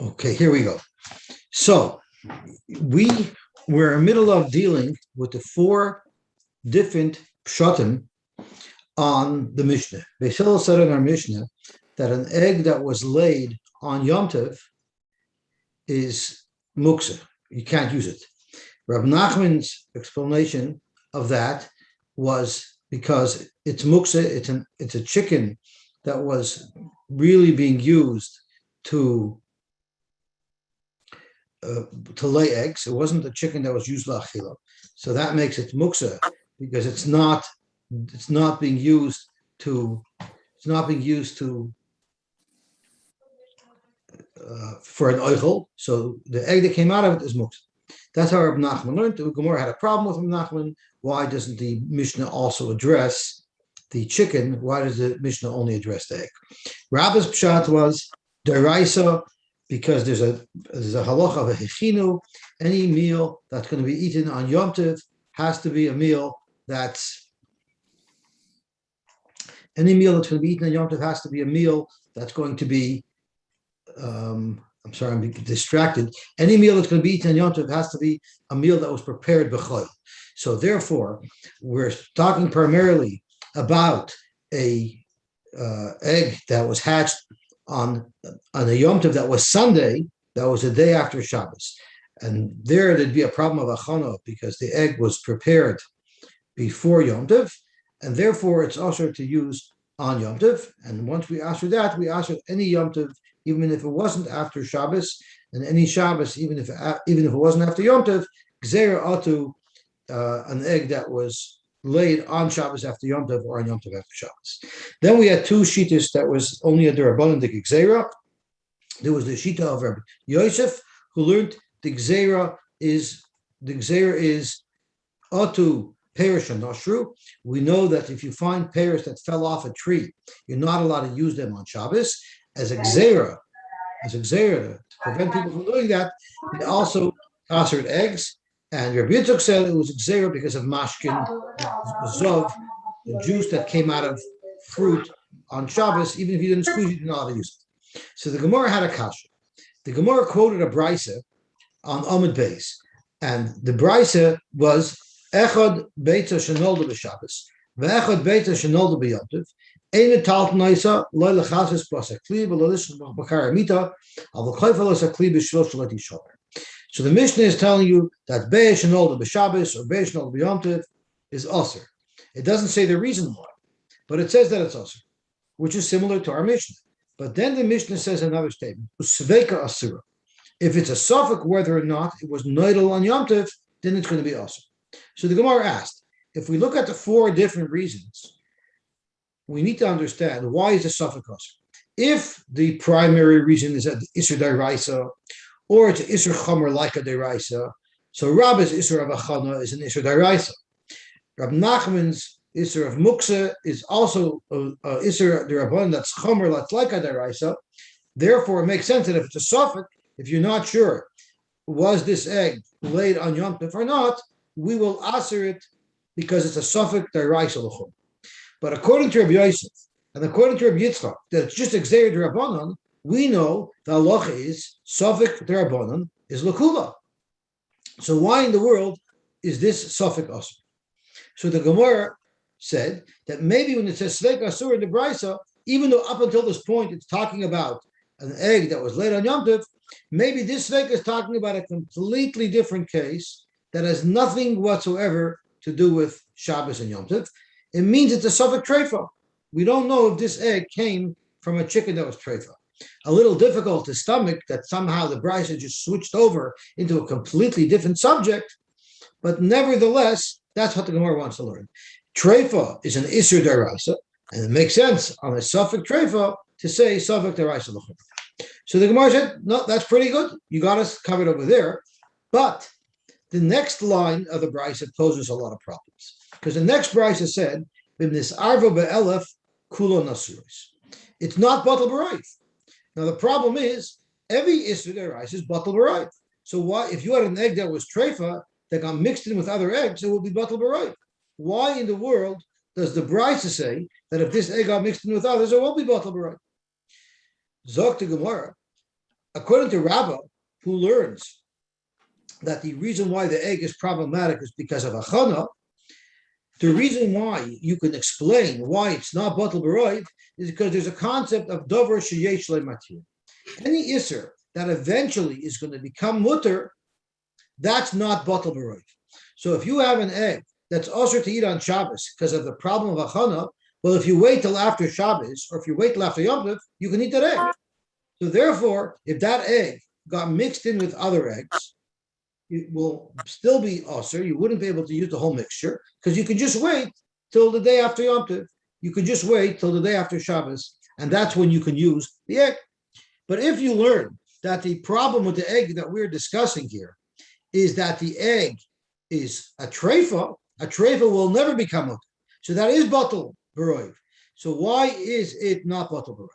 Okay, here we go. So we were in the middle of dealing with the four different pshatim on the Mishnah. Beis Hillel said in our Mishnah that an egg that was laid on Yom Tov is muksa. You can't use it. Rab Nachman's explanation of that was because it's muksa, it's a chicken that was really being used to lay eggs. It wasn't a chicken that was used la'achila, so that makes it muksa because it's not being used to for an oichel. So the egg that came out of it is muksa. That's how Rab Nachman learned. The Gemara had a problem with Rab Nachman. Why doesn't the Mishnah also address the chicken? Why does the Mishnah only address the egg? Rabbi's pshat was deraisa, because there's a halacha of a hechinu. Any meal that's going to be eaten on Yom Tov has to be a meal that's going to be I'm sorry, I'm distracted. Any meal that's going to be eaten on Yom Tov has to be a meal that was prepared b'choil. So therefore, we're talking primarily about a egg that was hatched on a Yom Tov that was Sunday, that was a day after Shabbos. And there'd be a problem of achana because the egg was prepared before Yom Tov, and therefore it's also to use on Yom Tov. And once we answer that, we answer any Yom Tov, even if it wasn't after Shabbos, and any Shabbos, even if it wasn't after Yom Tov, gzeira atu, an egg that was laid on Shabbos after Yom Tov or on Yom Tov after Shabbos. Then we had two shitas that was only a derabanan de gzeira. There was the shita of Rabbi Yosef, who learned the gzeira is atu perish and noshru. We know that if you find pears that fell off a tree, you're not allowed to use them on Shabbos as a gzeira to prevent people from doing that. It also answered eggs. And Rabbi Yitzchak said it was gzeira because of mashkin, zov, the juice that came out of fruit on Shabbos. Even if you didn't squeeze it, you're not allowed to use it. So the Gemara had a kasha. The Gemara quoted a brisa on Amud Beis, and the brisa was echad beitzah shenolda b'Shabbos, ve'echad beitzah shenolda b'Yom Tov. Ein talt naisa lo lechasis b'asakli v'lo b'kar amita al v'chayfa l'asakli b'shvil shalati shomer. So the Mishnah is telling you that Be'esh and Olda b'Shabbos or Be'esh and Olda b'Yom Tov is Aser. It doesn't say the reason why, but it says that it's Aser, which is similar to our Mishnah. But then the Mishnah says another statement, Usveika Asura. If it's a suffix whether or not it was Neidel on Yom Tov, then it's going to be Aser. So the Gemara asked, if we look at the four different reasons, we need to understand why is the suffix Aser. If the primary reason is that Isser D'Oraisa, or it's an Isser Chomer like a Deraisa. So Rabbi's Isser of Achana is an Isser Deraisa. Rab Nachman's Isser of Muksa is also a Isser Derabban that's Chomer that's like a Deraisa. Therefore, it makes sense that if it's a suffix, if you're not sure, was this egg laid on Yom Tov or not, we will answer it because it's a suffix Deraisa L'chum. But according to Rabbi Yosef and according to Rabbi Yitzchak, that it's just Exer Derabbanan, we know the halacha is suffix derabanan is lakula. So why in the world is this suffix asur? So the Gemara said that maybe when it says sveik asur in the brisa, even though up until this point it's talking about an egg that was laid on Yom Tov, maybe this sveik is talking about a completely different case that has nothing whatsoever to do with Shabbos and Yom Tov. It means it's a suffix treifa. We don't know if this egg came from a chicken that was treifa. A little difficult to stomach that somehow the brisa just switched over into a completely different subject, but nevertheless, that's what the Gemara wants to learn. Treifa is an Isser Deraisa, and it makes sense on a suffix treifa to say suffix Deraisa. So the Gemara said, no, that's pretty good. You got us covered over there. But the next line of the brisa poses a lot of problems. Because the next brisa said, B'mnis arva be'elef kulo nasuris. It's not batal b'rayv. Now the problem is every Isser Deraisa is batal b'rayv. So why, if you had an egg that was treifa that got mixed in with other eggs, it would be batal b'rayv. Why in the world does the brisa say that if this egg got mixed in with others, it won't be batal b'rayv? Zok to Gemara, according to Rabbah, who learns that the reason why the egg is problematic is because of achana, the reason why you can explain why it's not batal b'roiv is because there's a concept of davar sheyesh le'matir. Any isser that eventually is going to become mutter, that's not batal b'roiv. So if you have an egg that's also to eat on Shabbos because of the problem of achana, well, if you wait till after Shabbos or if you wait till after Yom Tov, you can eat that egg. So therefore, if that egg got mixed in with other eggs, it will still be usher. You wouldn't be able to use the whole mixture because you can just wait till the day after Yom Tov. You could just wait till the day after Shabbos, and that's when you can use the egg. But if you learn that the problem with the egg that we're discussing here is that the egg is a treifa will never become mutter. So that is batal b'roiv. So why is it not batal b'roiv?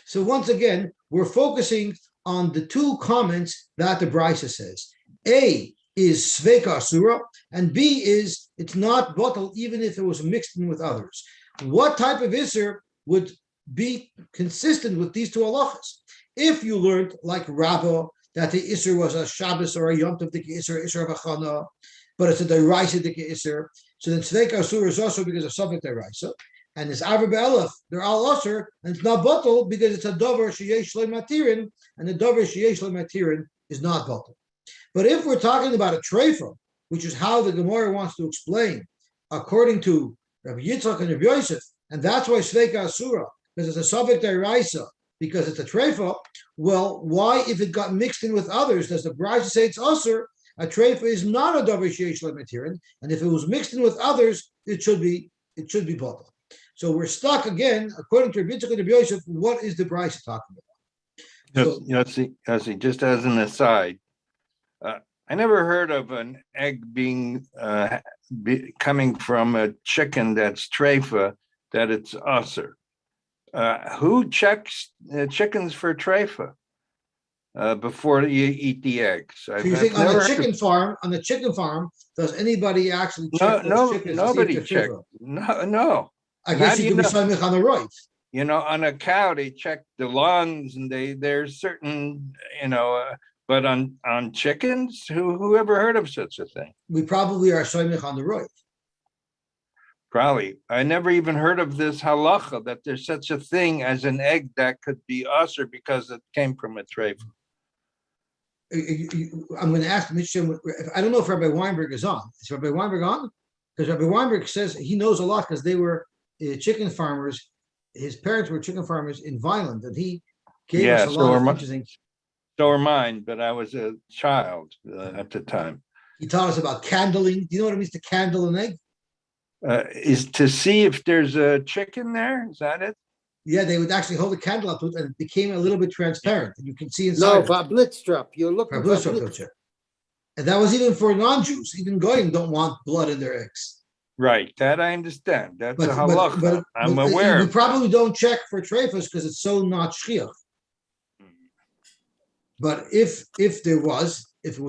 So once again, we're focusing on the two comments that the Brisa says. A is sveka asura, and B is it's not batal even if it was mixed in with others. What type of isser would be consistent with these two halachas? If you learned, like Rabbah, that the isser was a Shabbos or a Yom Tov dika isser of achana, but it's a deraisa dika isser, so then sveka asura is also because of safek deraisa. And it's Aver Be'elef, they're all usher, and it's not batal because it's a dover sheyesh le'matirin, and the dover sheyesh le'matirin is not batal. But if we're talking about a treifa, which is how the Gemara wants to explain, according to Rabbi Yitzchak and Rabbi Yosef, and that's why Sveika Asura, because it's a Safek Deraisa, because it's a treifa, well, why, if it got mixed in with others, does the Brisa say it's usher? A treifa is not a dover sheyesh le'matirin, and if it was mixed in with others, it should be batal. So we're stuck again, according to Rabbi Yitzchak and Rabbi Yosef, what is the Brisa talking about? Yossi, just as an aside, I never heard of an egg being coming from a chicken that's treifa, that it's usser. Who checks chickens for treifa before you eat the eggs? So you think on the chicken farm, does anybody actually check those chickens? Nobody checks. No. I guess you could be samich on the right. On a cow, they check the lungs and there's certain, but on chickens, who ever heard of such a thing? We probably are samich on the right. Probably. I never even heard of this halacha, that there's such a thing as an egg that could be usher because it came from a treifa. I'm going to ask Mitchell, I don't know if Rabbi Weinberg is on. Is Rabbi Weinberg on? Because Rabbi Weinberg says he knows a lot because they were chicken farmers. His parents were chicken farmers in Vineland, and he gave us a lot of interesting. So are mine, but I was a child at the time. He taught us about candling. Do you know what it means to candle an egg? Is to see if there's a chicken there. Is that it? Yeah, they would actually hold a candle up to it, and it became a little bit transparent, and you can see inside. No, for blitzstrap. You're looking for blitzstrap. And that was even for non-Jews. Even goyim don't want blood in their eggs. Right, that I understand. That's a halacha. I'm aware. We probably don't check for treifas because it's so not shchiach. But if it was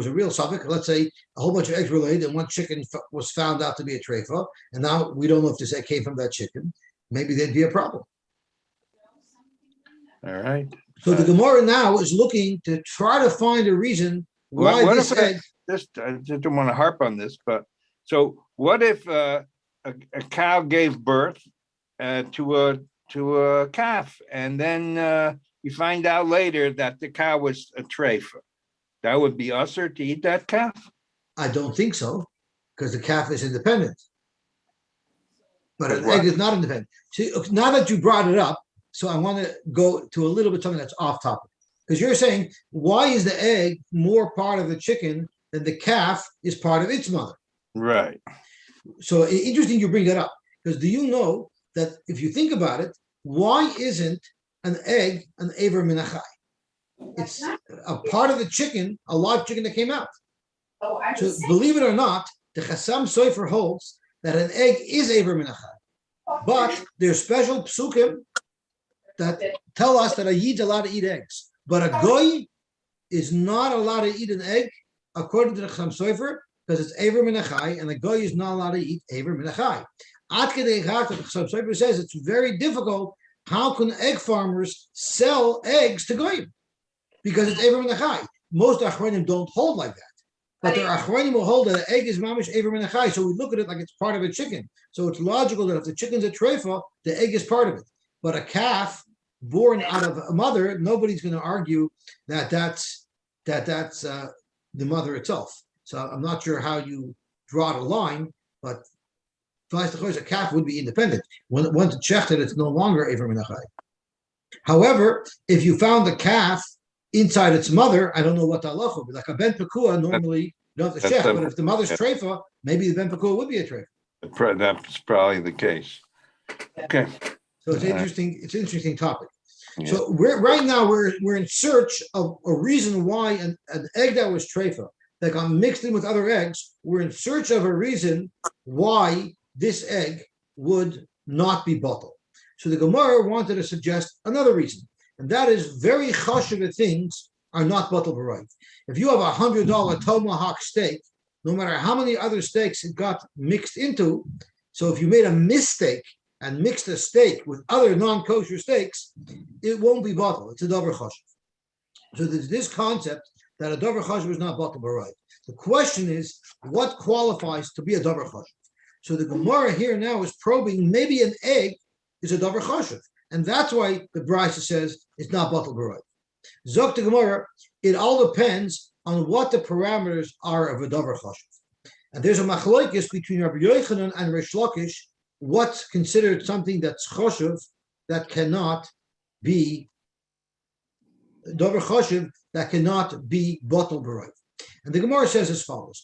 a real suffix, let's say a whole bunch of eggs were laid and one chicken was found out to be a treifa, and now we don't know if this egg came from that chicken, maybe there'd be a problem. All right. So the Gemara now is looking to try to find a reason why this egg. I just don't want to harp on this, but so what if a cow gave birth to a calf, and then you find out later that the cow was a treifa? That would be usher to eat that calf? I don't think so, because the calf is independent. But an egg is not independent. See, now that you brought it up, so I want to go to a little bit something that's off topic. Because you're saying, why is the egg more part of the chicken than the calf is part of its mother? Right. So interesting you bring that up. Because do you know that if you think about it, why isn't an egg an Aver Minachai? It's a part of the chicken, a live chicken that came out. So believe it or not, the Chassam Sofer holds that an egg is Aver Minachai. But there's special psukim that tell us that a yid's allowed to eat eggs. But a goy is not allowed to eat an egg, according to the Chassam Sofer, because it's Aver Minachai, and the goy is not allowed to eat Aver Minachai. Ad Kedei Chach, the Chassam Sofer says it's very difficult. How can egg farmers sell eggs to goyim? because it's Ever Menachai. Most Achronim don't hold like that. But there are Achronim who hold that an egg is mamish Ever Menachai. So we look at it like it's part of a chicken. So it's logical that if the chicken's a treifa, the egg is part of it. But a calf born out of a mother, nobody's going to argue that that's the mother itself. So I'm not sure how you draw the line, but a calf would be independent. Once it's shechted, it's no longer Ever Menachai. However, if you found the calf inside its mother, I don't know what the halacha would be. Like a ben pekua, normally you don't have to shech, but if the mother's treifa, maybe the ben pekua would be a treifa. That's probably the case. Okay. So it's interesting. It's an interesting topic. Yeah. So right now we're in search of a reason why an egg that was treifa that got mixed in with other eggs. We're in search of a reason why this egg would not be bottled. So the Gemara wanted to suggest another reason, and that is very chashuv things are not bottled b'rayv. If you have $100 tomahawk steak, no matter how many other steaks it got mixed into, so if you made a mistake and mixed a steak with other non-kosher steaks, it won't be bottled. It's a davar chashuv. So there's this concept that a davar chashuv is not bottled b'rayv. The question is, what qualifies to be a davar chashuv? So the Gemara here now is probing maybe an egg is a davar chashuv, and that's why the Brisa says it's not bottled b'rayv. Zok the Gemara, it all depends on what the parameters are of a davar chashuv. And there's a machlokes between Rabbi Yochanan and Reish Lakish, what's considered something that's chashuv that cannot be davar chashuv that cannot be bottled b'rayv. And the Gemara says as follows: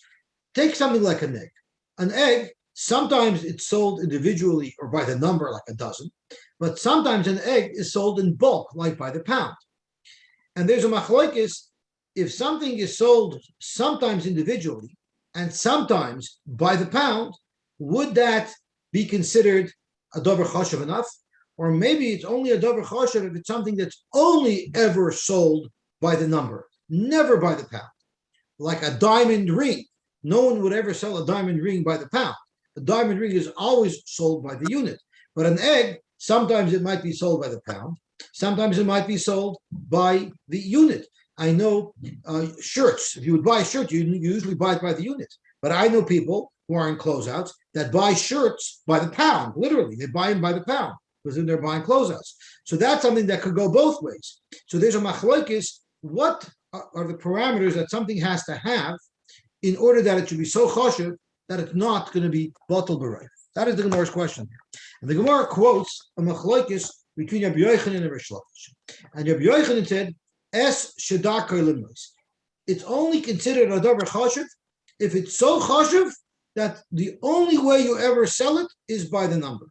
take something like an egg. An egg, sometimes it's sold individually or by the number, like a dozen, but sometimes an egg is sold in bulk, like by the pound. And there's a machlokes, if something is sold sometimes individually and sometimes by the pound, would that be considered a davar chashuv enough? Or maybe it's only a davar chashuv if it's something that's only ever sold by the number, never by the pound. Like a diamond ring. No one would ever sell a diamond ring by the pound. The diamond ring is always sold by the unit. But an egg, sometimes it might be sold by the pound. Sometimes it might be sold by the unit. I know shirts. If you would buy a shirt, you usually buy it by the unit. But I know people who are in closeouts that buy shirts by the pound. Literally, they buy them by the pound because then they're buying closeouts. So that's something that could go both ways. So there's a machlokes. What are the parameters that something has to have in order that it should be so chashuv that it's not going to be bottled b'rayv? That is the Gemara's question here. And the Gemara quotes a machlokes between Rabbi Yochanan and Reish Lakish. And Rabbi Yochanan said, "Es shedakar limnos." It's only considered a davar chashuv if it's so chashuv that the only way you ever sell it is by the number.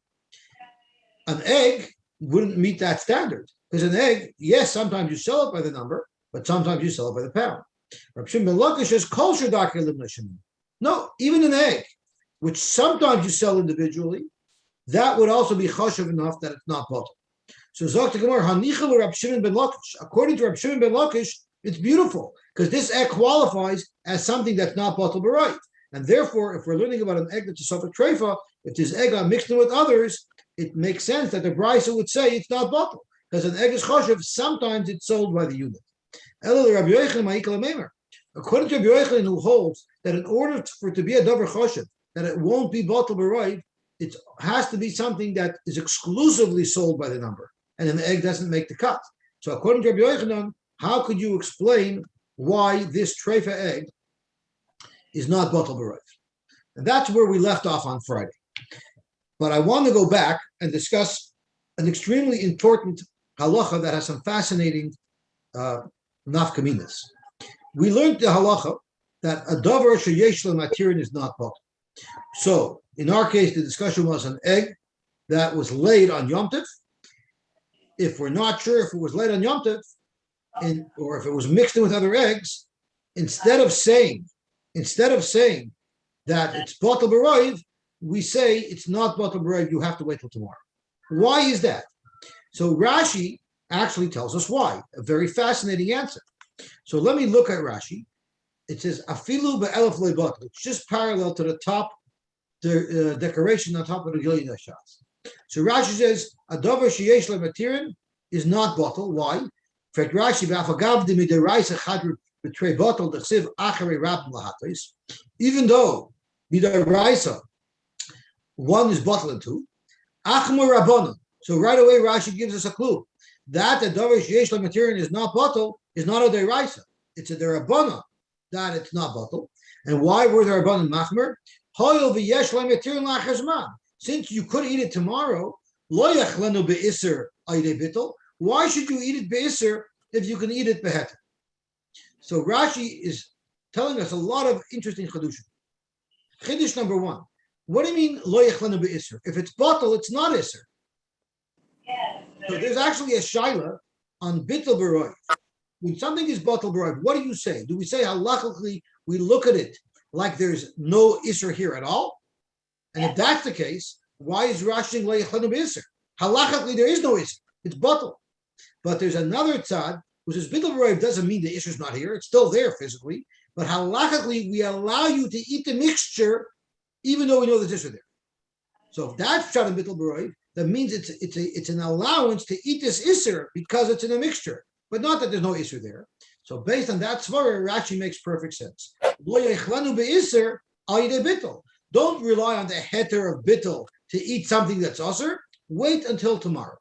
An egg wouldn't meet that standard because an egg, yes, sometimes you sell it by the number, but sometimes you sell it by the pound. Rabbi Shimon ben Lakish says, "Kol shedakar limnos." No, even an egg, which sometimes you sell individually, that would also be chashuv enough that it's not bottled. So Zok the Gemara, Hanicha Rabbi Shimon ben Lakish. According to Rabbi Shimon ben Lakish, it's beautiful because this egg qualifies as something that's not bottled b'rayv. And therefore, if we're learning about an egg that's a sofa treifa, if this egg are mixed in with others, it makes sense that the Brisa would say it's not bottled because an egg is chashuv. Sometimes it's sold by the unit. According to Rabbi Yochanan, who holds that in order for it to be a davar chashuv, that it won't be bottled b'rayv, it has to be something that is exclusively sold by the number, and an egg doesn't make the cut. So according to Rabbi Yochanan, how could you explain why this treifa egg is not bottled b'rayv? And that's where we left off on Friday. But I want to go back and discuss an extremely important halacha that has some fascinating nafkaminas. We learned the halacha that a davar sheyesh l'matirin is not bottled. So in our case, the discussion was an egg that was laid on Yom Tov. If we're not sure if it was laid on Yom Tov, or if it was mixed in with other eggs, instead of saying that it's bottled b'rayv, we say it's not bottled b'rayv. You have to wait till tomorrow. Why is that? So Rashi actually tells us why. A very fascinating answer. So let me look at Rashi. It says afilu be'elef lo bottled. It's just parallel to the top, the decoration on top of the Gilyon Hashas. So Rashi says a davar sheyesh l'matirin is not bottled. Why? Fragt Rashi, "V'afagav de midiraisa chad b'trei bottle d'chsiv acharei rab lahatos." Even though midiraisa one is bottle and two, achmur rabbanon. So right away Rashi gives us a clue that the davar sheyesh material is not bottle is not a deraisa. It's a derabbanon that it's not bottle. And why were the rabbanon machmer? Hoyel v'yesh material lachazman. Since you could eat it tomorrow, lo yachlenu be'iser ayde bittel. Why should you eat it be'iser if you can eat it beheter? So Rashi is telling us a lot of interesting chidushim. Chidush number one. What do you mean lo yachlenu be'iser? If it's bottle, it's not iser. So there's actually a shaila on bittel b'roiv. When something is bottle b'roiv, what do you say? Do we say halachically we look at it like there's no iser here at all? And if that's the case, why is Rashi saying lo yachlenu be'iser? Halachically there is no iser. It's bottle. But there's another tzad who says bittul b'roiv doesn't mean the issue's not here. It's still there physically. But halachically, we allow you to eat the mixture even though we know there's issue there. So if that's pshat in bittul b'roiv, that means it's an allowance to eat this isser because it's in a mixture, but not that there's no isser there. So based on that svara, Rashi makes perfect sense. Lo yechlanu be'isser al yidei bittul. Don't rely on the heter of bittul to eat something that's usher. Wait until tomorrow.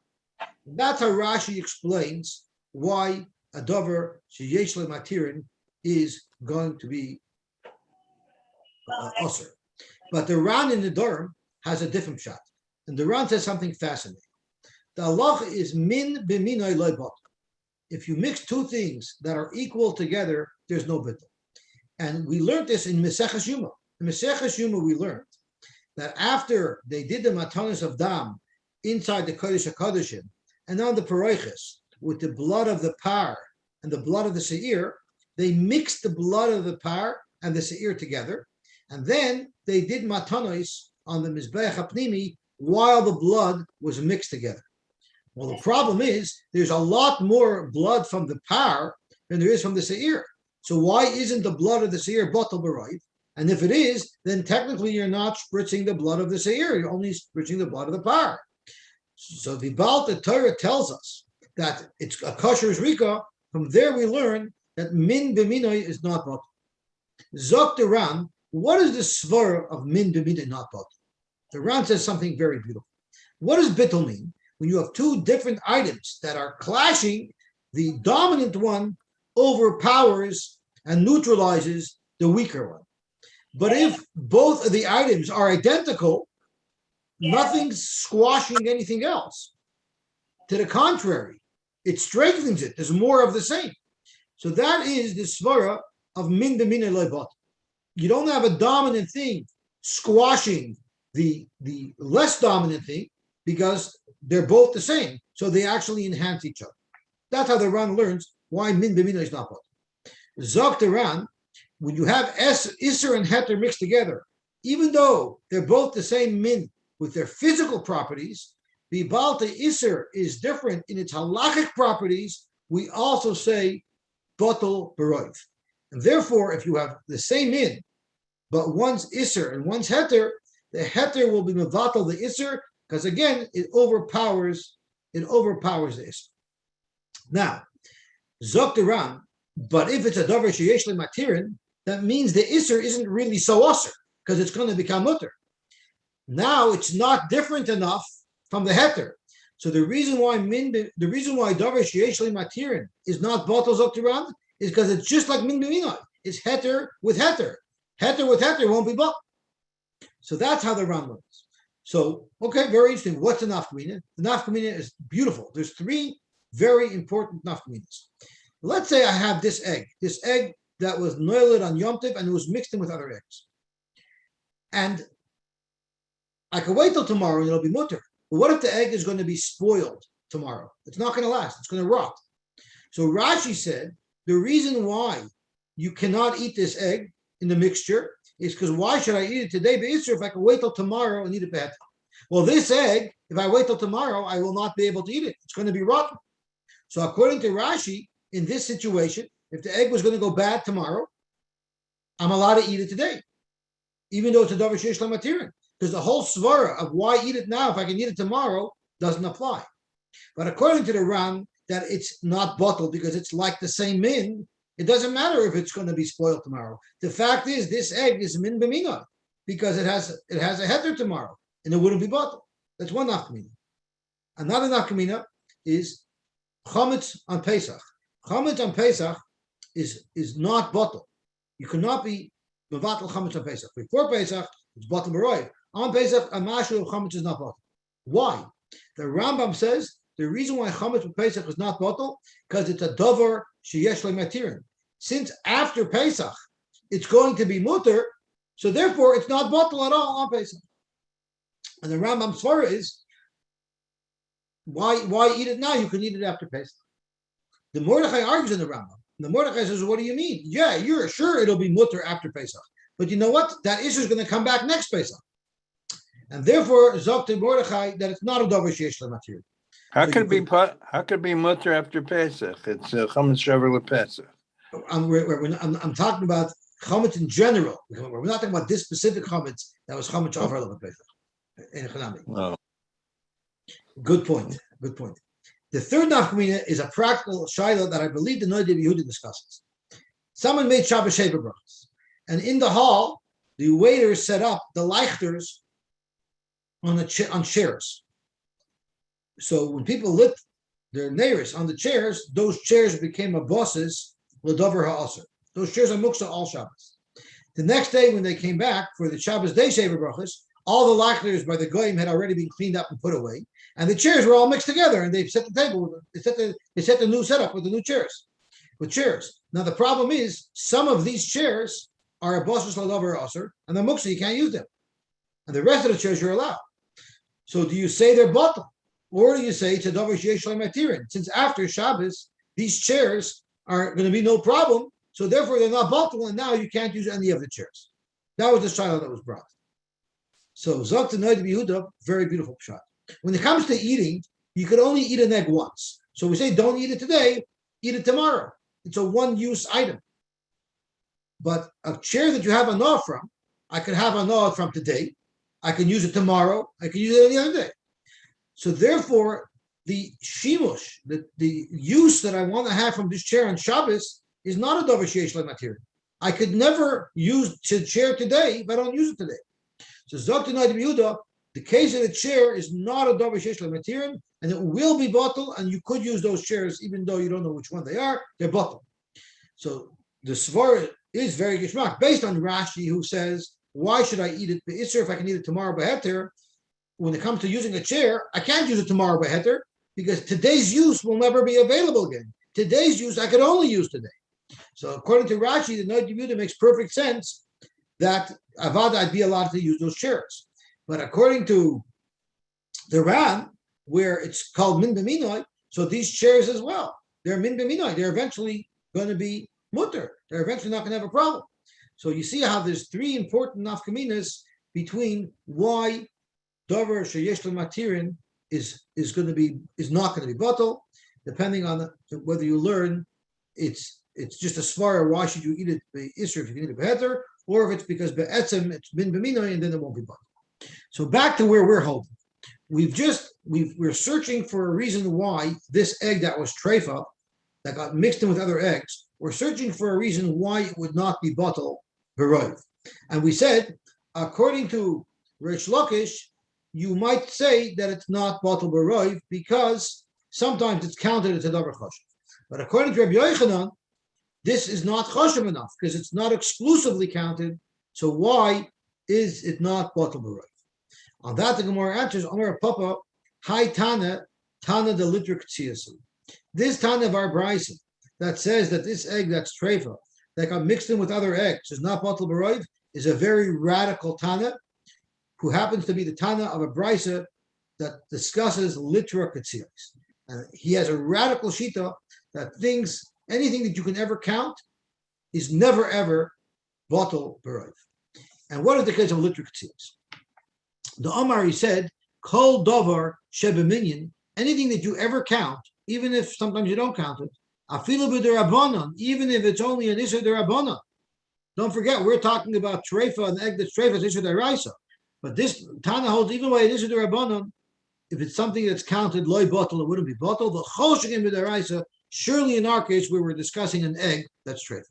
That's how Rashi explains why a dover sheyesh matirin is going to be usher. But the Ran in the Durham has a different shot. And the Ran says something fascinating. The halacha is min b'minay loy bottle. If you mix two things that are equal together, there's no bittul. And we learned this in Maseches Yuma. In Maseches Yuma, we learned that after they did the matanos of dam inside the Kodesh HaKodeshim and on the paroiches with the blood of the par and the blood of the seir, they mixed the blood of the par and the seir together. And then they did matanos on the Mizbeach HaPnimi while the blood was mixed together. Well, the problem is there's a lot more blood from the par than there is from the seir. So why isn't the blood of the seir bottle b'roiv? And if it is, then technically you're not spritzing the blood of the seir. You're only spritzing the blood of the par. So the Baal Torah tells us that it's a kosher rika. From there we learn that min b'minoi is not bottle. Zok the Ran, what is the svara of min b'minoi not bottle? The Ran says something very beautiful. What does bittul mean? When you have two different items that are clashing, the dominant one overpowers and neutralizes the weaker one. But if both of the items are identical, nothing's squashing anything else. To the contrary, it strengthens it. There's more of the same. So that is the svara of min b'minoi lo bottle. You don't have a dominant thing squashing the less dominant thing because they're both the same. So they actually enhance each other. That's how the Ran learns why min b'minoi is not bottle. Zok the Ran, when you have Isser and Heter mixed together, even though they're both the same min with their physical properties, the Balta Isser is different in its halachic properties. We also say Botel Beroiv. And therefore, if you have the same min, but one's Isser and one's Heter, the Heter will be Mevatel the Isser, because again, it overpowers the Isser. Now, Zok the Ran, but if it's a Dover Sheyesh Matirin, that means the Isser isn't really so usher, because it's going to become mutter. Now it's not different enough from the heter. So the reason why Dover Sheyesh Matirin is not Botel Zok the Ran is because it's just like min b'minoi. It's heter with heter. Heter with heter won't be bot. So that's how the Ran learns. So, okay, very interesting. What's the nafkamina? The nafkamina is beautiful. There's three very important nafkaminas. Let's say I have this egg that was noiled on Yom Tov and it was mixed in with other eggs. And I can wait till tomorrow and it'll be mutter. But what if the egg is going to be spoiled tomorrow? It's not going to last. It's going to rot. So Rashi said, the reason why you cannot eat this egg in the mixture is because why should I eat it today, B'Isser, if I can wait till tomorrow and eat it bad? Well, this egg, if I wait till tomorrow, I will not be able to eat it. It's going to be rotten. So according to Rashi, in this situation, if the egg was going to go bad tomorrow, I'm allowed to eat it today, even though it's a davar sheyesh matirin, because the whole svara of why eat it now if I can eat it tomorrow doesn't apply. But according to the Ran, that it's not bottled because it's like the same min, it doesn't matter if it's going to be spoiled tomorrow. The fact is, this egg is min b'mina because it has a heter tomorrow, and it wouldn't be bottled. That's one nafkamina. Another nafkamina is chametz on Pesach. Chametz on Pesach is not bottled. You cannot be mevatel chametz on Pesach. Before Pesach, it's bottled b'roiv. On Pesach, a mashu of chametz is not bottled. Why? The Rambam says the reason why chametz on Pesach is not bottled because it's a dover sheyesh le'matirin. Since after Pesach, it's going to be mutter, so therefore it's not bottled at all on Pesach. And the Rambam's svara is, why eat it now? You can eat it after Pesach. The Mordechai argues in the Rambam. The Mordechai says, what do you mean? Yeah, you're sure it'll be mutter after Pesach. But you know what? That issue is going to come back next Pesach. And therefore, Zok to Mordechai that it's not a dover sheyesh le'matirin. How could it be mutter after Pesach? It's chametz shaver lePesach. I'm talking about chametz in general. We're not talking about this specific chametz that was chametz shaver lePesach in Chanami. Oh. Good point. Good point. The third nafkamina is a practical shayla that I believe the Noda Yehuda discusses. Someone made Shabbos Sheva brachos, and in the hall, the waiters set up the leichters on chairs. So when people lit their neiros on the chairs, those chairs became a bosses l'dover ha'aser. Those chairs are muksa all Shabbos. The next day, when they came back for the Shabbos day Sheva brachos, all the leichters by the goyim had already been cleaned up and put away, and the chairs were all mixed together. And they set the table. They set the new setup with the new chairs, with chairs. Now the problem is some of these chairs are a bosses l'dover ha'aser, and the muksa you can't use them, and the rest of the chairs you're allowed. So do you say they're bottled? Or do you say it's a davar sheyesh le'matirin? Since after Shabbos, these chairs are going to be no problem, so therefore they're not bottled, and now you can't use any of the chairs. That was the shayla that was brought. So Zok to Noda Yehuda, very beautiful shot. When it comes to eating, you could only eat an egg once. So we say don't eat it today, eat it tomorrow. It's a one-use item. But a chair that you have a gnaw from, I could have a gnaw from today. I can use it tomorrow. I can use it any other day. So therefore, the shimush, the use that I want to have from this chair on Shabbos is not a davar sheyesh le'matirin. I could never use the chair today if I don't use it today. So Zok to Noda Yehuda, the case of the chair is not a davar sheyesh le'matirin, and it will be bottled, and you could use those chairs even though you don't know which one they are. They're bottled. So the svara is very gishmak based on Rashi, who says, why should I eat it be'isser if I can eat it tomorrow be'heter? When it comes to using a chair, I can't use it tomorrow be'heter because today's use will never be available again. Today's use I could only use today. So according to Rashi, the Noda Yehuda makes perfect sense that avada I'd be allowed to use those chairs. But according to the Ran, where it's called min b'minoi, so these chairs as well, they're min b'minoi. They're eventually going to be mutter. They're eventually not going to have a problem. So you see how there's three important nafkaminas between why davar sheyesh le'matirin is not going to be bottled, depending on whether you learn it's just a svara. Why should you eat it be'isser if you can eat it be'heter, or if it's because be'etzem it's min b'minoi and then it won't be bottled. So back to where we're holding. We're searching for a reason why this egg that was treifa that got mixed in with other eggs. We're searching for a reason why it would not be bottled b'roiv. And we said, according to Reish Lakish, you might say that it's not bottled b'roiv because sometimes it's counted as a davar choshev. But according to Rabbi Yochanan, this is not choshev enough because it's not exclusively counted. So why is it not bottled b'roiv? On that, the Gemara answers, Amar Papa, Hi Tana, Tana de Litra Ktsiyasu. This Tana of our Bryson that says that this egg that's treifa, that got mixed in with other eggs, is not bottled b'roiv, is a very radical Tana, who happens to be the Tana of a Brisa that discusses Litra Ktsiyasu. And he has a radical shita that anything that you can ever count is never ever bottled b'roiv. And what is the case of Litra Ktsiyasu? The Omar, he said, Kol Dovar Shebeminyan, anything that you ever count, even if sometimes you don't count it, Afilu b'derabanan, even if it's only an Isser derabanan. Don't forget, we're talking about treifa, an egg that's treifa is Isser deraisa. But this Tana holds, even when it is Isser derabanan, if it's something that's counted loy bottle, it wouldn't be bottle. The choshekim b'daraisa, surely in our case, we were discussing an egg that's treifa.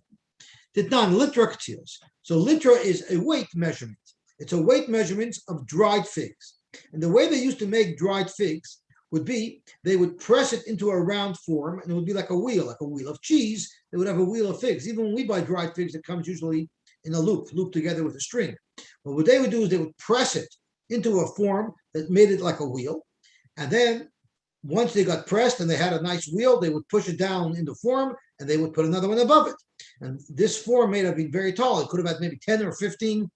Titnan litra ktios. So litra is a weight measurement. It's a weight measurement of dried figs. And the way they used to make dried figs would be they would press it into a round form, and it would be like a wheel of cheese. They would have a wheel of figs. Even when we buy dried figs, it comes usually in a loop together with a string. But what they would do is they would press it into a form that made it like a wheel. And then once they got pressed and they had a nice wheel, they would push it down into form and they would put another one above it. And this form may have been very tall. It could have had maybe 10 or 15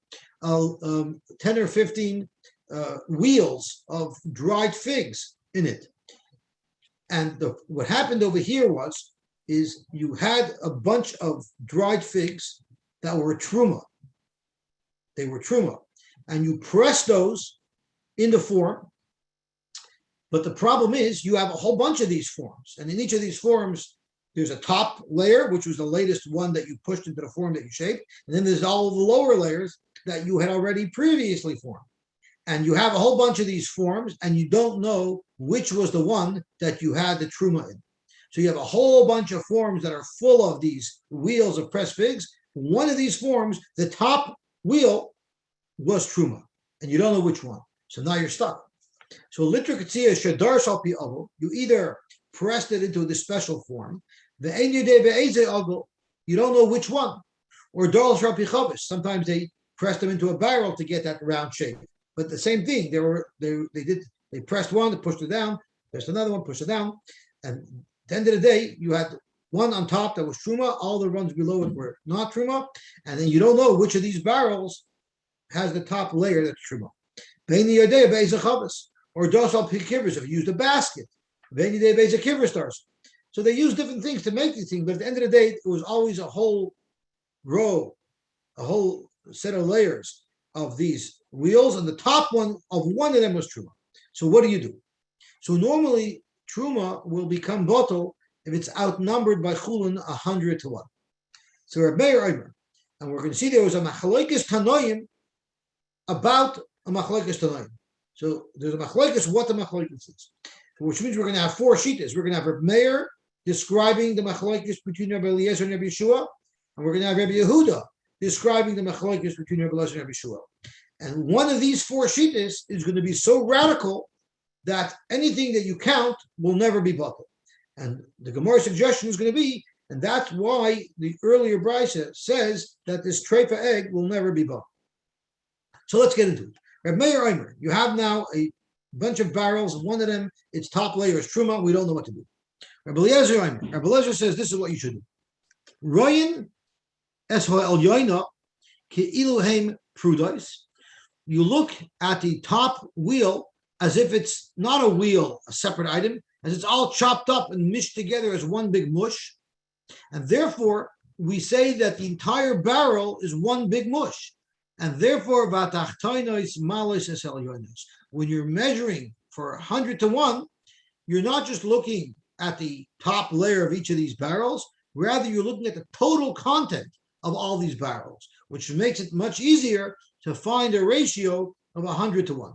wheels of dried figs in it. And what happened over here is you had a bunch of dried figs that were truma. They were truma. And you press those into form. But the problem is you have a whole bunch of these forms. And in each of these forms, there's a top layer, which was the latest one that you pushed into the form that you shaped. And then there's all of the lower layers that you had already previously formed. And you have a whole bunch of these forms, and you don't know which was the one that you had the truma in. So you have a whole bunch of forms that are full of these wheels of pressed figs. One of these forms, the top wheel was truma, and you don't know which one. So now you're stuck. So litra katzia shadar shalpi avol. You either pressed it into this special form, the you don't know which one, or dal shalpi chavis. Sometimes they pressed them into a barrel to get that round shape. But the same thing, they pressed one, they pushed it down, pressed another one, pushed it down, and at the end of the day, you had one on top that was truma, all the ones below it were not truma, and then you don't know which of these barrels has the top layer that's truma. Or dosal kivers, if you used a basket. So they use different things to make these things, but at the end of the day, it was always a whole row, a whole set of layers of these wheels, and the top one of them was truma. So what do? So normally truma will become bottle if it's outnumbered by chulin 100 to 1. So Reb Meir Omer, and we're going to see there was a machlokes tanoim about a machlokes tanoim. So there's a machlokes what the machlokes is, which means we're going to have 4 shittas. We're going to have Reb Meir describing the machlokes between Rabbi Eliezer and Rabbi Yeshua, and we're going to have Rabbi Yehuda describing the machlokes between Rabbi Eliezer and Rabbi Yeshua. And one of these 4 shittas is going to be so radical that anything that you count will never be bottled. And the Gemara suggestion is going to be, and that's why the earlier Brisa says that this treifa egg will never be bottled. So let's get into it. Reb Meir Omer, you have now a bunch of barrels, and one of them, its top layer is truma. We don't know what to do. Reb Eliezer Omer, Reb Eliezer says this is what you should do. Royin es ha'el yoina ke'ilu heim prudos. You look at the top wheel as if it's not a wheel, a separate item, as it's all chopped up and mished together as one big mush. And therefore, we say that the entire barrel is one big mush. And therefore, when you're measuring for 100 to 1, you're not just looking at the top layer of each of these barrels, rather you're looking at the total content of all these barrels, which makes it much easier to find a ratio of 100 to 1.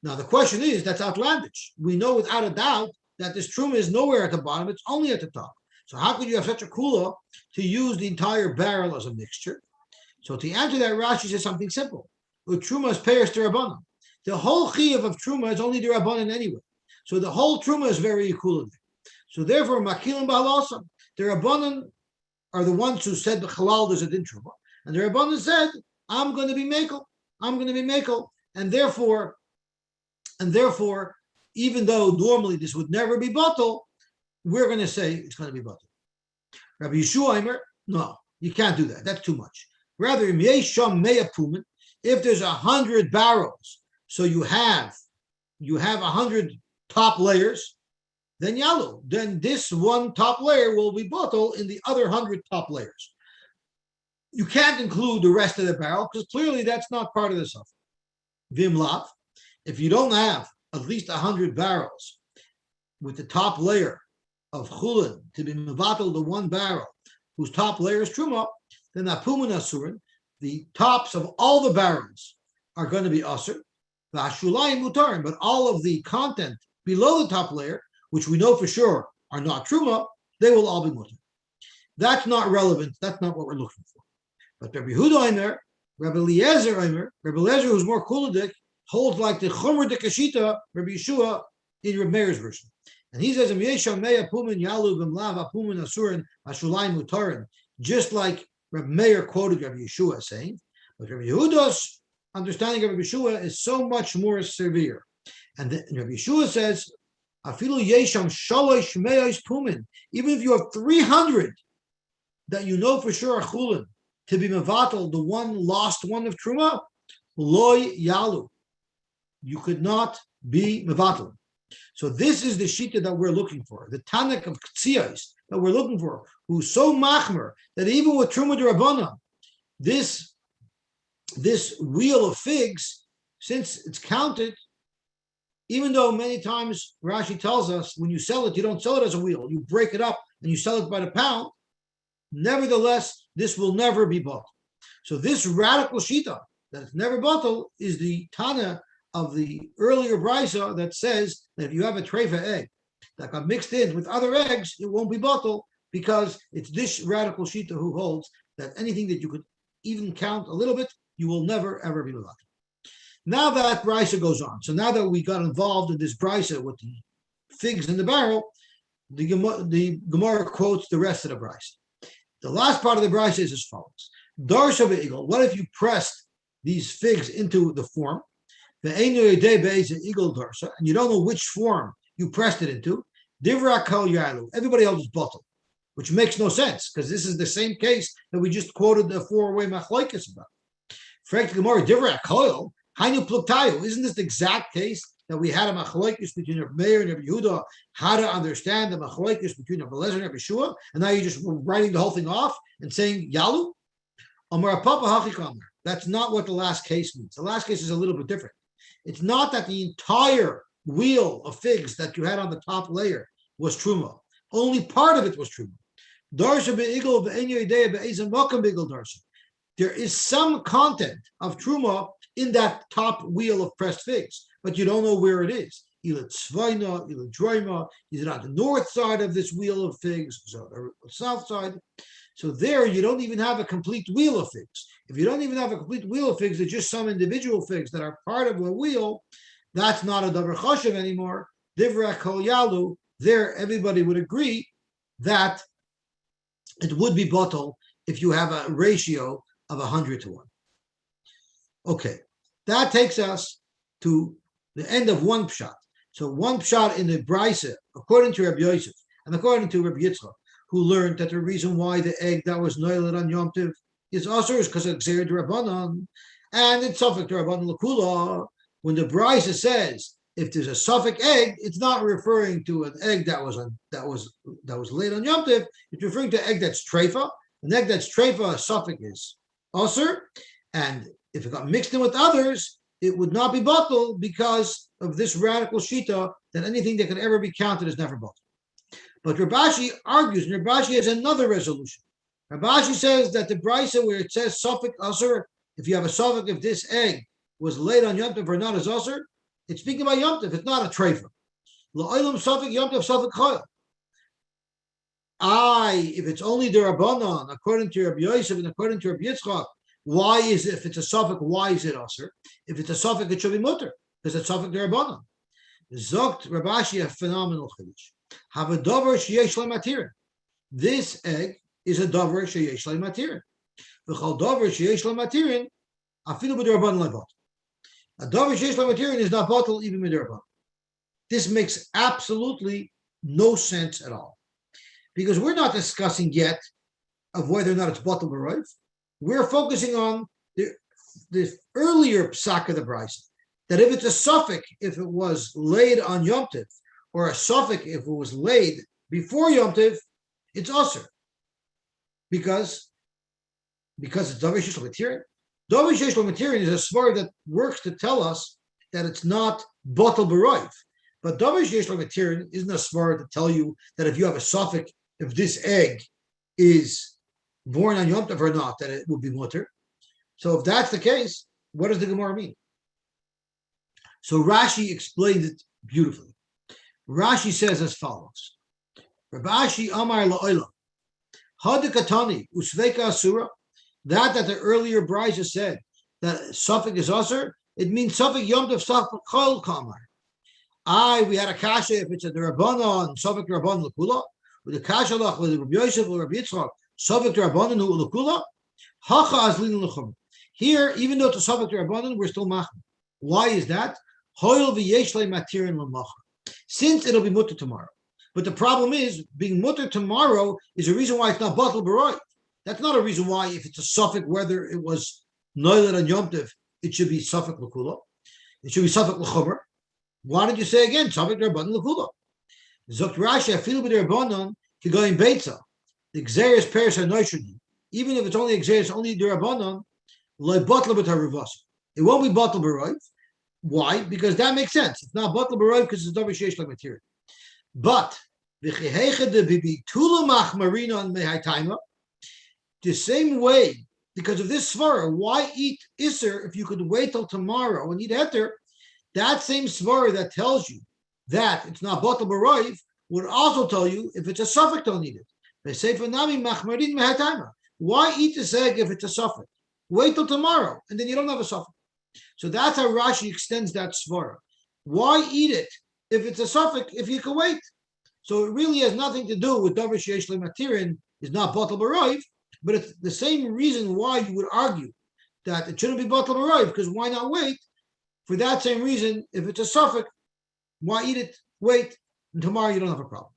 Now, the question is, that's outlandish. We know without a doubt that this truma is nowhere at the bottom, it's only at the top. So how could you have such a kula to use the entire barrel as a mixture? So to answer that, Rashi says something simple. Truma is peiros d'Rabbanan. The whole chiyuv of truma is only d'Rabbanan anyway. So the whole truma is very equivalent. So therefore, makilim b'halasam, the Rabbanan are the ones who said the halal does it in truma, and the Rabbanan said, I'm going to be mekel. I'm going to be mekel, and therefore, even though normally this would never be batal, we're going to say it's going to be batal. Rabbi Yeshua Omer, no, you can't do that. That's too much. Rather, if there's 100 barrels, so you have 100 top layers, then yalu, then this one top layer will be batal in the other 100 top layers. You can't include the rest of the barrel because clearly that's not part of the suffix. Vimlav, if you don't have at least 100 barrels with the top layer of chulin to be mevatel the one barrel whose top layer is truma, then apumun asurin, the tops of all the barrels are going to be asur, Vashulayim mutarim, but all of the content below the top layer, which we know for sure are not truma, they will all be mutar. That's not relevant. That's not what we're looking for. But Rabbi Yehuda Omer, Rabbi Eliezer Omer, Rabbi Eliezer, who's more kuladik, holds like the Chomer de Kashita, Rabbi Yeshua, in Rabbi Meir's version. And he says, just like Rabbi Meir quoted Rabbi Yeshua saying, but Rabbi Yehuda's understanding of Rabbi Yeshua is so much more severe. And Rabbi Yeshua says, even if you have 300 that you know for sure are chulin, to be mevatel, the one lost one of truma, loy yalu, you could not be mevatel. So this is the shita that we're looking for, the Tanakh of Ktsiyos that we're looking for, who's so machmer that even with truma d'Rabbanan, this wheel of figs, since it's counted, even though many times Rashi tells us when you sell it, you don't sell it as a wheel, you break it up and you sell it by the pound. Nevertheless, this will never be bought. So this radical shita that it's never bottled is the Tana of the earlier brisa that says that if you have a treifa egg that got mixed in with other eggs, it won't be bottled because it's this radical shita who holds that anything that you could even count a little bit, you will never ever be bottled. Now that brisa goes on, so now that we got involved in this brisa with the figs in the barrel, the Gemara quotes the rest of the brisa. The last part of the brisa is as follows: Darsha be'igel. What if you pressed these figs into the form? The eagle darsa, and you don't know which form you pressed it into. Divra kol yalu. Everybody else is bottled, which makes no sense because this is the same case that we just quoted the four-way machlokes about. Frank Gemara, divra kol hainu pluktayu. Isn't this the exact case that we had a machlokes between Rabbi Meir and Rabbi Yehuda, how to understand the machlokes between Rabbi Eliezer and Rabbi Yeshua, and now you're just writing the whole thing off and saying yalu? Amar papa hachikamer. That's not what the last case means. The last case is a little bit different. It's not that the entire wheel of figs that you had on the top layer was truma. Only part of it was truma. There is some content of truma in that top wheel of pressed figs, but you don't know where it is. Is it on the north side of this wheel of figs, or the south side? So there, you don't even have a complete wheel of figs. If you don't even have a complete wheel of figs, there's just some individual figs that are part of a wheel. That's not a davar choshev anymore. Divra kol yalu. There, everybody would agree that it would be bottle if you have a ratio of 100 to 1. Okay, that takes us to the end of one pshat. So one pshat in the brisa, according to Rabbi Yosef and according to Rabbi Yitzchak, who learned that the reason why the egg that was noiled on Yom Tov is also because of Gzeir D'Rabbanan, and it's Suffolk D'Rabbanan L'Kula. When the brisa says if there's a Suffolk egg, it's not referring to an egg that was laid on Yom Tov. It's referring to an egg that's treifa. An egg that's treifa, a Suffolk is Aser, and if it got mixed in with others, it would not be bottled because of this radical shita that anything that can ever be counted is never bottled. But Rabashi argues, and Rabashi has another resolution. Rabashi says that the brisa where it says Suffolk Aser, if you have a Suffolk, if this egg was laid on Yom Tov or not as Aser, it's speaking about Yom Tov, it's not a treifa. La'olam Suffolk Yom Tov Suffolk Chayil. If it's only the Rabbanon, according to Rabbi Yosef and according to Rabbi Yitzchak, why is it, if it's a Suffolk, why is it Aser? If it's a Suffolk, it should be mutter, because it's Suffolk the Rabbanon. Zokt Rabashi, a phenomenal chiddush. Have a davar sheyesh le'matirin. This egg is a davar sheyesh le'matirin. V'chal davar sheyesh le'matirin, afilu b'derabbanan le'bot. A davar sheyesh le'matirin is not bottled even b'derabbanan. This makes absolutely no sense at all, because we're not discussing yet of whether or not it's bottled or right. We're focusing on the earlier psak of the brisa, that if it's a Suffolk, if it was laid on Yom Tov, or a Suffolk, if it was laid before Yom Tov, it's Aser. Because it's Davar Sheish L'Matirin. Davar Sheish L'Matirin is a svar that works to tell us that it's not Batal B'Roiv. But Davar Sheish L'Matirin isn't a svar to tell you that if you have a Suffolk, if this egg is born on Yom Tov or not, that it will be mutter. So if that's the case, what does the Gemara mean? So Rashi explains it beautifully. Rashi says as follows: Rabashi Amar La'olam Hadikatani Usveka Asura. That the earlier Brisa said that suffix is usher, it means suffix Yom Tov Suffix Chol Kamar. We had a kasha if it's a Rabbanon, suffix Rabbanon Lakula, with the kasha lach with Rabbi Yosef or Rabbi Yitzchak, suffix Rabbanon who Lakula, Hacha Azlin Lachum. Here, even though it's a suffix Rabbanon, we're still machim. Why is that? Hoil v'yeshlei matirin l'macha. Since it'll be mutter tomorrow. But the problem is, being mutter tomorrow is a reason why it's not batal b'roy. That's not a reason why, if it's a suffix, whether it was noilet and yom tov, it should be suffix l'kula. It should be suffix l'chomer. Why did you say again suffix rabbanon l'kula? Zokt Rashi afilu b'derabbanon kigoyim beitzah. The xeris peris hanoishuni. Even if it's only xeris, only derabbanon, loy batal b'taruvas. It won't be batal b'roy. Why? Because that makes sense. It's not batal b'roy because it's davar sheish like material. But the same way, because of this svara, why eat iser if you could wait till tomorrow and eat heter? That same svara that tells you that it's not batal b'roiv would also tell you if it's a suffix, don't eat it. They say for nami machmarin mehatayma. Why eat this egg if it's a suffix? Wait till tomorrow and then you don't have a suffix. So that's how Rashi extends that svara. Why eat it if it's a suffix if you can wait? So it really has nothing to do with davar sheyesh lematirin is not batal b'roiv, but it's the same reason why you would argue that it shouldn't be batal b'roiv, because why not wait? For that same reason, if it's a suffix, why eat it? Wait, and tomorrow you don't have a problem.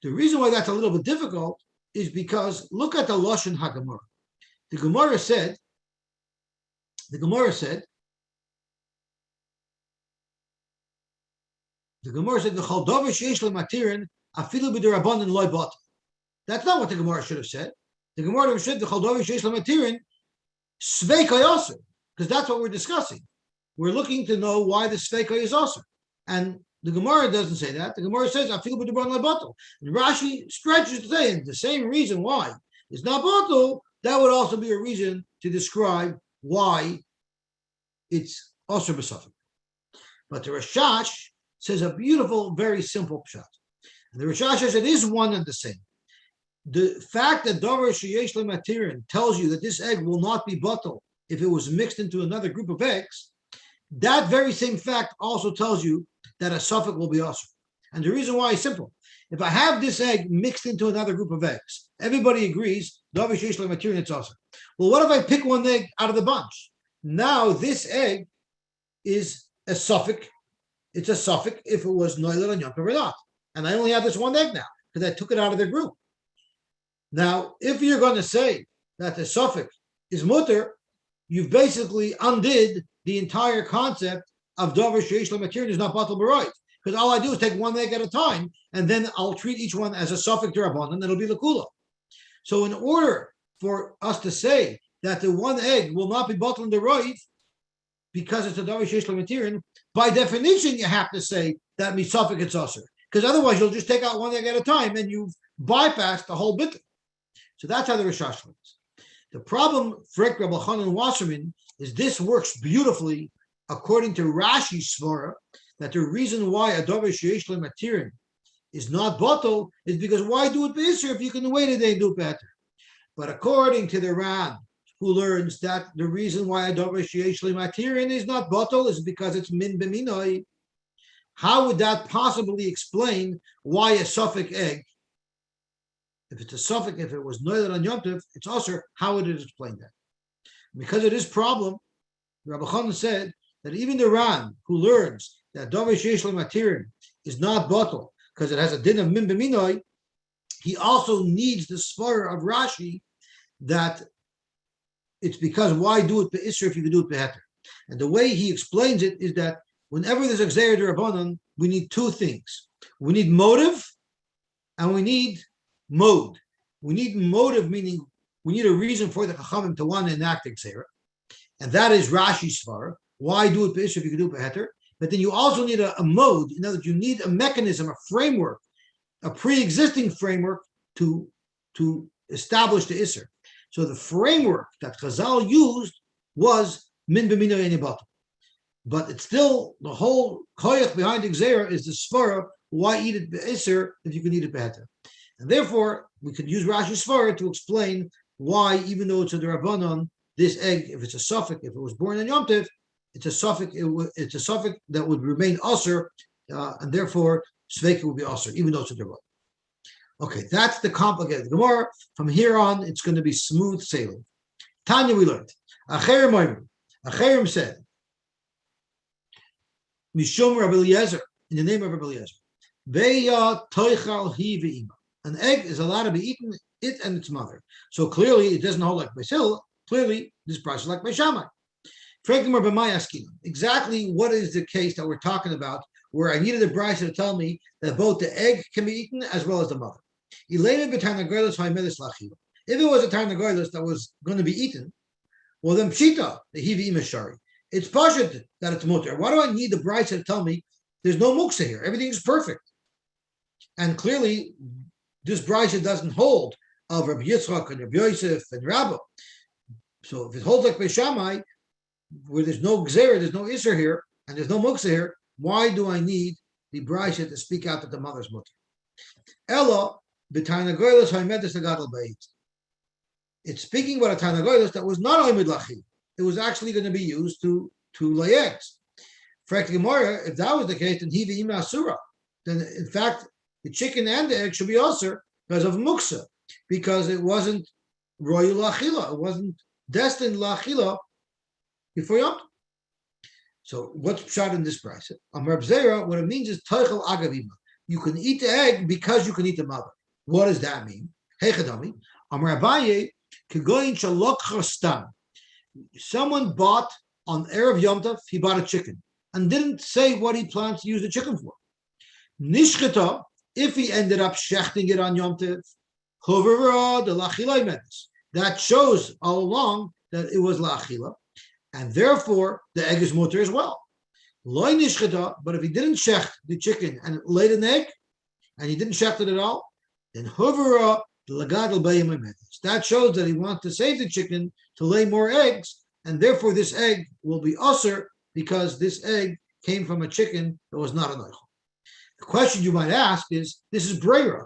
The reason why that's a little bit difficult is because look at the Lashon HaGemara. The Gemara said, the Gemara said, the Chol davar sheyesh lematirin afilu b'derabbanan loy batal. That's not what the Gemara should have said. The Gemara should the Chol davar sheyesh lematirin sveika yasser, because that's what we're discussing. We're looking to know why the sveika is also, and the Gemara doesn't say that. The Gemara says afilu b'derabbanan loy batal. And Rashi stretches to say the same reason why it's not batal. That would also be a reason to describe why it's also b'safek. But the Rashash says a beautiful, very simple pshat. And the Rashash says it is one and the same. The fact that davar sheyesh lematirin tells you that this egg will not be batal if it was mixed into another group of eggs, that very same fact also tells you that a suffix will be also. And the reason why is simple. If I have this egg mixed into another group of eggs, everybody agrees davar sheyesh lematirin it's also. Well, what if I pick one egg out of the bunch? Now this egg is a suffix. It's a suffix if it was noilet and yom tov or not. And I only have this one egg now because I took it out of the group. Now, if you're going to say that the suffix is mutter, you've basically undid the entire concept of davar sheyesh lematirin is not batal b'roiv. Because all I do is take one egg at a time, and then I'll treat each one as a suffix derabbanan, and it'll be l'kula. So in order for us to say that the one egg will not be batal in the roiv, because it's a davar sheyesh lematirin, by definition, you have to say that misafik it's usher, because otherwise you'll just take out one egg at a time and you've bypassed the whole bit. So that's how the Rishash learns. The problem, Frek Rabbi Chanan Wasserman, is this works beautifully according to Rashi's svara, that the reason why a davar sheyesh lematirin is not batal is because why do it b'isser if you can wait a day and do it better? But according to the Ran, who learns that the reason why a davar sheyesh lematirin is not batal is because it's min b'minoi. How would that possibly explain why a suffix egg, if it's a suffix, if it was noilet on yom tov, it's also, how would it explain that? Because of this problem, Rabbi Chanan said that even the Ran, who learns that davar sheyesh lematirin is not batal because it has a din of min b'minoi, he also needs the svara of Rashi that it's because why do it be'isr if you can do it be'heter? And the way he explains it is that whenever there's a gzeir d'Rabbanan, we need two things. We need motive and we need mode. We need motive, meaning we need a reason for the Chachamim to want to enact a gzeir. And that is Rashi's svara. Why do it be'isr if you can do it be'heter? But then you also need a mode. In other words, you need a mechanism, a framework, a pre-existing framework to establish the isser. So the framework that Chazal used was min b'minoi eni batal. but it's still the whole koyach behind Xera is the svara. Why eat it be'isr if you can eat it be'heter? And therefore, we could use Rashi's svara to explain why, even though it's a derabanan, this egg, if it's a suffix, if it was born in Yom Tov, it's a suffix. It's a suffix that would remain usher, and therefore sveika would be usher, even though it's a derabanan. Okay, that's the complicated Gemara. From here on, it's going to be smooth sailing. Tanya, we learned. Acherim said, Mishum Rabbi Eliezer, in the name of Rabbi Eliezer, Beya toichal hi ve'ima. An egg is allowed to be eaten, it and its mother. So clearly, it doesn't hold like Basil. Clearly, this price is like Beishamai. Exactly what is the case that we're talking about, where I needed a brisa to tell me that both the egg can be eaten as well as the mother. If it was a tarnagoylus that was going to be eaten, well then pshita, the hivi imashari. It's pashut that it's mutter. Why do I need the brisa to tell me there's no muksa here? Everything is perfect. And clearly, this brisa doesn't hold of Rabbi Yitzchak and Rabbi Yosef and Rabba. So if it holds like Beishamai, where there's no gzera, there's no isser here, and there's no muksa here, why do I need the brisa to speak out that the mother's mutter? Ella b'tarnagoylus ha'imedus agadol beit. It's speaking about a tarnagoylus that was not oimid lachi. It was actually going to be used to lay eggs. If that was the case, then hivi ima asura. Then in fact, the chicken and the egg should be also because of muksa, because it wasn't royal lachila. It wasn't destined lachila before Yom. So what's pshat in this price? Amar Bzera, what it means is toichel agavima. You can eat the egg because you can eat the mother. What does that mean? Hechadami. Amar Abaye, kegoyin shalok chostam. Someone bought on Erev Yom Tov, he bought a chicken and didn't say what he plans to use the chicken for. Nishchita, if he ended up shechting it on Yom Tov, hovera the lachila medes. That shows all along that it was lachila, and therefore the egg is mutter as well. Loy nishchita, but if he didn't shecht the chicken and it laid an egg, and he didn't shecht it at all, then hovera the lagadol bayim medes. That shows that he wants to save the chicken to lay more eggs, and therefore this egg will be usher because this egg came from a chicken that was not a noichel. The question you might ask is, this is breira.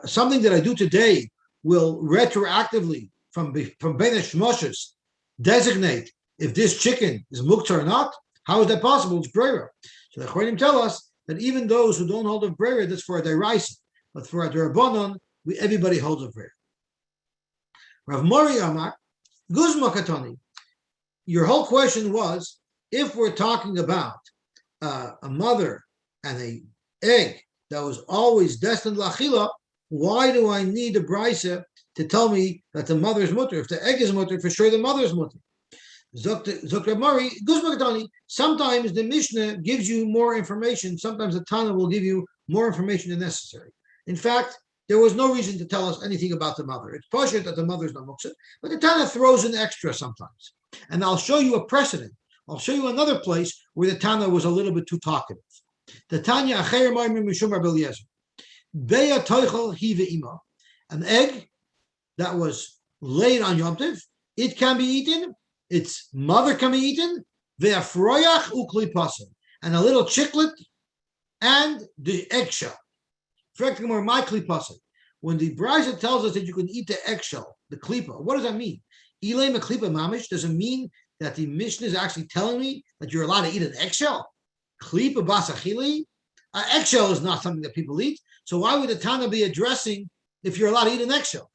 Something that I do today will retroactively from Ben Hashmoshes designate if this chicken is muktzah or not. How is that possible? It's breira. So the Chachamim tell us that even those who don't hold of breira, that's for a deraisa, but for a derabanan, everybody holds of breira. Rav Mori Amar, Guzma Katani. Your whole question was, if we're talking about a mother and an egg that was always destined lachila, why do I need a brisa to tell me that the mother is mutter? If the egg is mutter, for sure the mother is mutter. Zok Mari, Guzma Katani. Sometimes the Mishnah gives you more information. Sometimes the Tana will give you more information than necessary. In fact, there was no reason to tell us anything about the mother. It's pashut that the mother is not muktzah, but the Tana throws in extra sometimes. And I'll show you a precedent. I'll show you another place where the Tana was a little bit too talkative. The Tanya Acher Ma'imim Mishum Rabbi Eliezer. Beya toichel hi ve'ima. An egg that was laid on Yom Tov, it can be eaten. Its mother can be eaten. Ve'afroyach ukli pasel. And a little chicklet and the eggshell. When the brisa tells us that you can eat the eggshell, the klipa, what does that mean? Ilay klipa mamish, does it mean that the Mishnah is actually telling me that you're allowed to eat an eggshell? Klipa basachili? An eggshell is not something that people eat. So why would the Tana be addressing if you're allowed to eat an eggshell?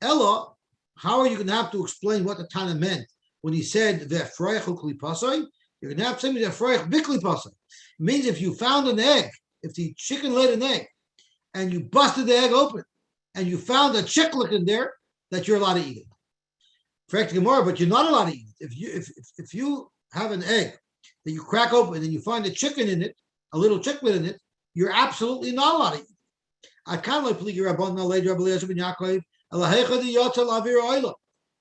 Ella, how are you going to have to explain what the Tana meant when he said ve'afroyach ukli pasay? You're going to have to say ve'afroyach bikli pasay. It means if you found an egg, if the chicken laid an egg, and you busted the egg open, and you found a chicklet in there, that you're allowed to eat it. Correct Gemara, but you're not allowed to eat it. If you have an egg that you crack open and you find a chicken in it, a little chicklet in it, you're absolutely not allowed to eat it.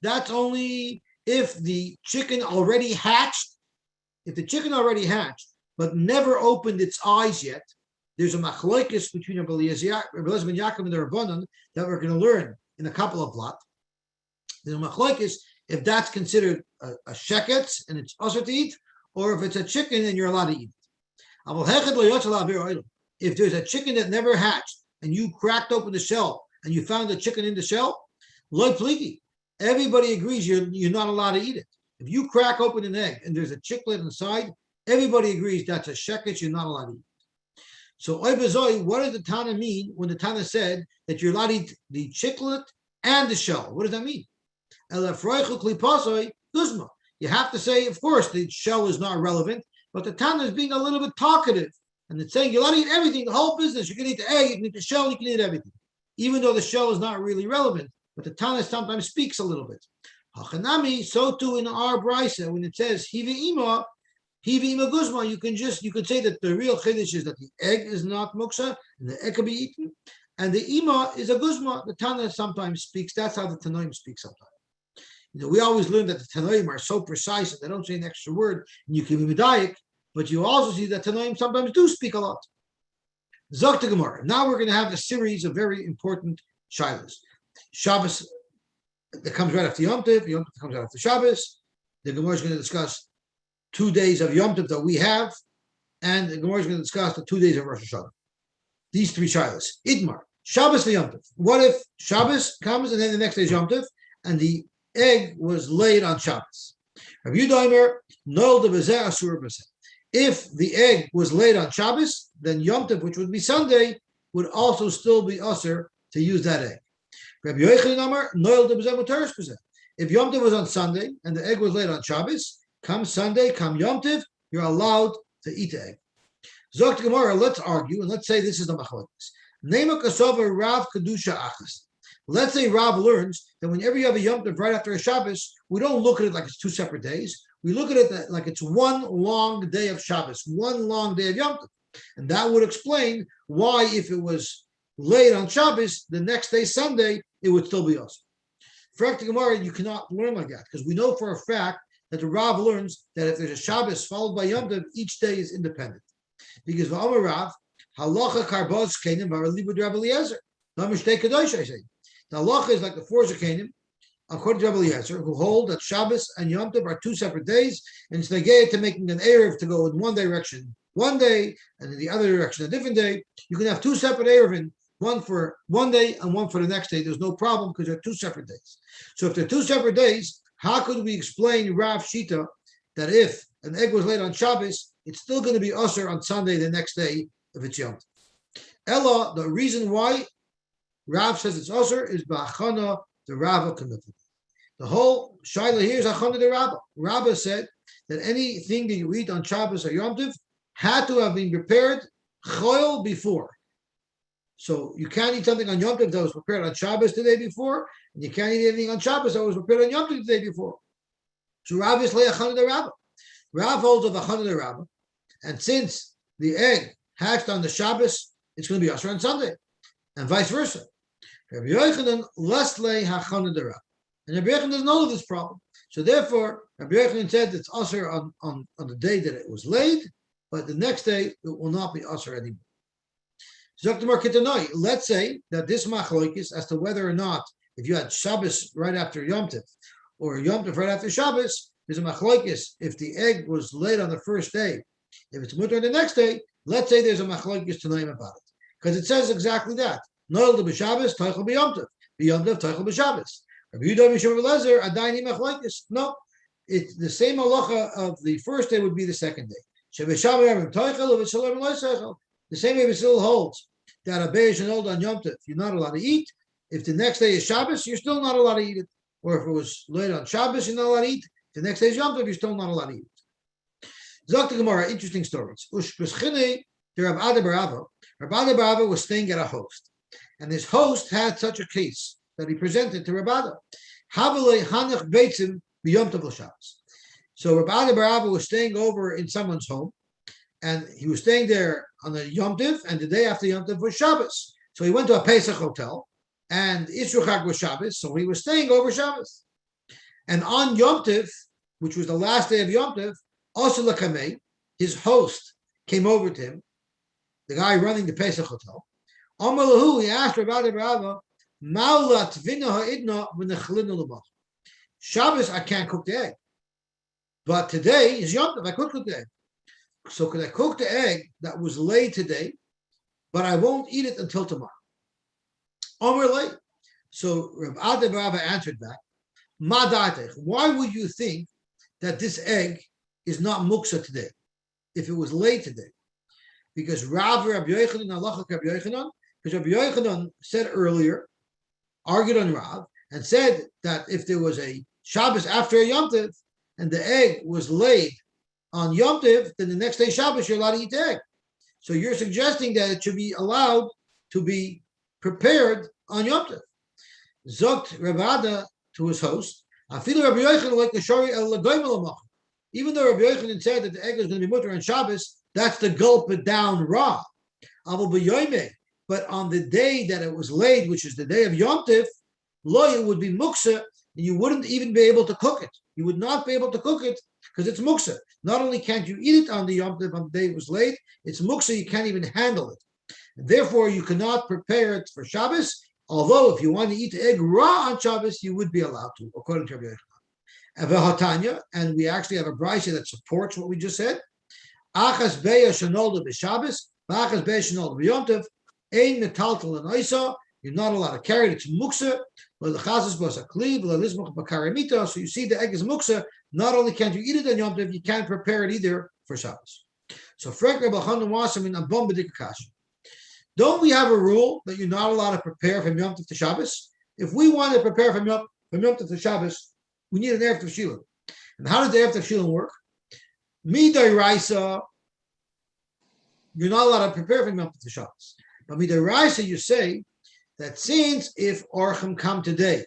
That's only if the chicken already hatched. If the chicken already hatched, but never opened its eyes yet, there's a machlokes between Rabbi Eliezer ben Yaakov and the Rabbanan that we're going to learn in a couple of blot. There's a machlokes if that's considered a sheketz and it's also to eat, or if it's a chicken and you're allowed to eat it. If there's a chicken that never hatched and you cracked open the shell and you found the chicken in the shell, everybody agrees you're not allowed to eat it. If you crack open an egg and there's a chicklet inside, everybody agrees that's a sheket, you're not allowed to eat. So, what does the Tana mean when the Tana said that you're allowed to eat the chicklet and the shell? What does that mean? You have to say, of course, the shell is not relevant, but the Tana is being a little bit talkative. And it's saying you're allowed to eat everything, the whole business. You can eat the egg, you can eat the shell, you can eat everything. Even though the shell is not really relevant, but the Tana sometimes speaks a little bit. Hachanami, so too in our brisa, when it says hivi ima guzma, you can say that the real chiddush is that the egg is not muksa and the egg can be eaten, and the ima is a guzma. The Tana sometimes speaks. That's how the Tanoim speaks sometimes. We always learn that the Tanoim are so precise that they don't say an extra word, and you can be medayik, but you also see that Tanoim sometimes do speak a lot. Zok the Gemara. Now we're going to have a series of very important shilas. Shabbos that comes right after Yom Tov. Yom Tov comes right after Shabbos. The Gemara is going to discuss 2 days of Yom Tov that we have, and the Gemara is going to discuss the 2 days of Rosh Hashanah. These three shilas. Idmar, Shabbos to Yom Tov. What if Shabbos comes and then the next day is Yom Tov, and the egg was laid on Shabbos? Rabbi Yudah Nol de Bezeh Asur Bezeh. If the egg was laid on Shabbos, then Yom Tov, which would be Sunday, would also still be usher to use that egg. Rabbi Yochanan Noel de Bezeh Muteres Bezeh. If Yom Tov was on Sunday and the egg was laid on Shabbos, come Sunday, come Yom Tov, you're allowed to eat the egg. Zok the Gemara, let's argue, and let's say this is the machlokes. Nema kasova Rav Kedusha Achas. Let's say Rav learns that whenever you have a Yom Tov right after a Shabbos, we don't look at it like it's 2 separate days. We look at it like it's one long day of Shabbos, one long day of Yom Tov. And that would explain why, if it was laid on Shabbos, the next day, Sunday, it would still be us. For the Gemara, you cannot learn like that, because we know for a fact that the Rav learns that if there's a Shabbos followed by Yom Tov, each day is independent. Because V'amar Rav, halacha karbos kenim v'aralibud Rabbi Eliezer. Namashtei kadosh, I say. The halacha is like the 4 zakanim, according to Rabbi Eliezer, who hold that Shabbos and Yom Tov are 2 separate days, and it's negayed to making an erev to go in one direction one day, and in the other direction a different day. You can have 2 separate erevin, one for one day and one for the next day. There's no problem because they're 2 separate days. So if they're 2 separate days, how could we explain Rav Shita that if an egg was laid on Shabbos, it's still going to be usher on Sunday the next day if it's Yom Tov? Ella, the reason why Rav says it's usher is ba'achana the Rava committed. The whole shaila here is achana the Rabba. Rabba said that anything that you eat on Shabbos or Yom Tov had to have been prepared choil before. So you can't eat something on Yom Tov that was prepared on Shabbos the day before, and you can't eat anything on Shabbos that was prepared on Yom Tov the day before. So Rav is le'achana the Rabba. Rav holds of achana the Rabba, and since the egg hatched on the Shabbos, it's going to be usher on Sunday, and vice versa. Rabbi Yochanan less lay hachana the Rabba, and Rabbi Yochanan doesn't know this problem. So therefore, Rabbi Yochanan said it's usher on the day that it was laid, but the next day it will not be usher anymore. Let's say that this machlokes as to whether or not if you had Shabbos right after Yom Tov or Yom Tov right after Shabbos, there's a machlokes if the egg was laid on the first day. If it's mutter the next day, let's say there's a machlokes tonight about it, because it says exactly that. Noel de b'Shabbos, teichel b'Yom Tov, b'Yom Tov teichel b'Shabbos. Rabbi Yudah Mishur Lezer adayni machlokes. No, it's the same halacha of the first day would be the second day. Shebeshabbos teichel, if it's shalom teichel. The same way it still holds that a beis and old on Yom Tov, you're not allowed to eat. If the next day is Shabbos, you're still not allowed to eat it. Or if it was laid on Shabbos, you're not allowed to eat. If the next day is Yom Tov, you're still not allowed to eat it. Zok the Gemara, interesting stories. Ushpeschine, the Rav Ada Barava. Rav Ada Barava was staying at a host, and his host had such a case that he presented to Rav Ada. Havelei hanach beitzim b'Yom Tov l'Shabbos. So Rav Ada Barava was staying over in someone's home, and he was staying there on the Yom Tov, and the day after Yom Tov was Shabbos. So he went to a Pesach hotel, and Isru Chag was Shabbos, so he was staying over Shabbos. And on Yom Tov, which was the last day of Yom Tov, also Lakamei, his host came over to him, the guy running the Pesach hotel. Amar lahu, he asked Rav Ada Barava, Ma'ulat v'na ha'idna v'nechalinu l'bach. Shabbos, I can't cook the egg. But today is Yom Tov. I cooked the egg. So could I cook the egg that was laid today, but I won't eat it until tomorrow? Omer late. So Rav Ada Rava answered back, Ma da'atech, why would you think that this egg is not muksa today, if it was laid today? Because Rav Rabbi Yochanan, halacha Rabbi Yochanan, because Rabbi Yochanan said earlier, argued on Rav, and said that if there was a Shabbos after a Yom Tov, and the egg was laid on Yom Tov, then the next day Shabbos, you're allowed to eat the egg. So you're suggesting that it should be allowed to be prepared on Yom Tov. Zogt Rav Ada to his host, even though Rabbi Yochanan said that the egg is going to be mutter on Shabbos, that's the gulp it down raw. But on the day that it was laid, which is the day of Yom Tov, it would be muksa, and you wouldn't even be able to cook it. You would not be able to cook it because it's muksa. Not only can't you eat it on the Yom Tov on the day it was laid, it's muksa, you can't even handle it. And therefore, you cannot prepare it for Shabbos, although if you want to eat the egg raw on Shabbos, you would be allowed to, according to Rabbi Yochanan. And we actually have a brayso that supports what we just said. Achas beya shenolda b'Shabbos, achas beya shenolda b'Yom Tov, ein metaltal and oisa. You're not allowed to carry it. It's muksa. So you see, the egg is muksa. Not only can't you eat it on Yom Tov, you can't prepare it either for Shabbos. So don't we have a rule that you're not allowed to prepare from Yom Tov to Shabbos? If we want to prepare from Yom Tov to Shabbos, we need an Erev Tavshilin. And how does the Erev Tavshilin work? Midai Raisa, you're not allowed to prepare from Yom Tov to Shabbos. But Midai Raisa, you say that since if Orchim come today,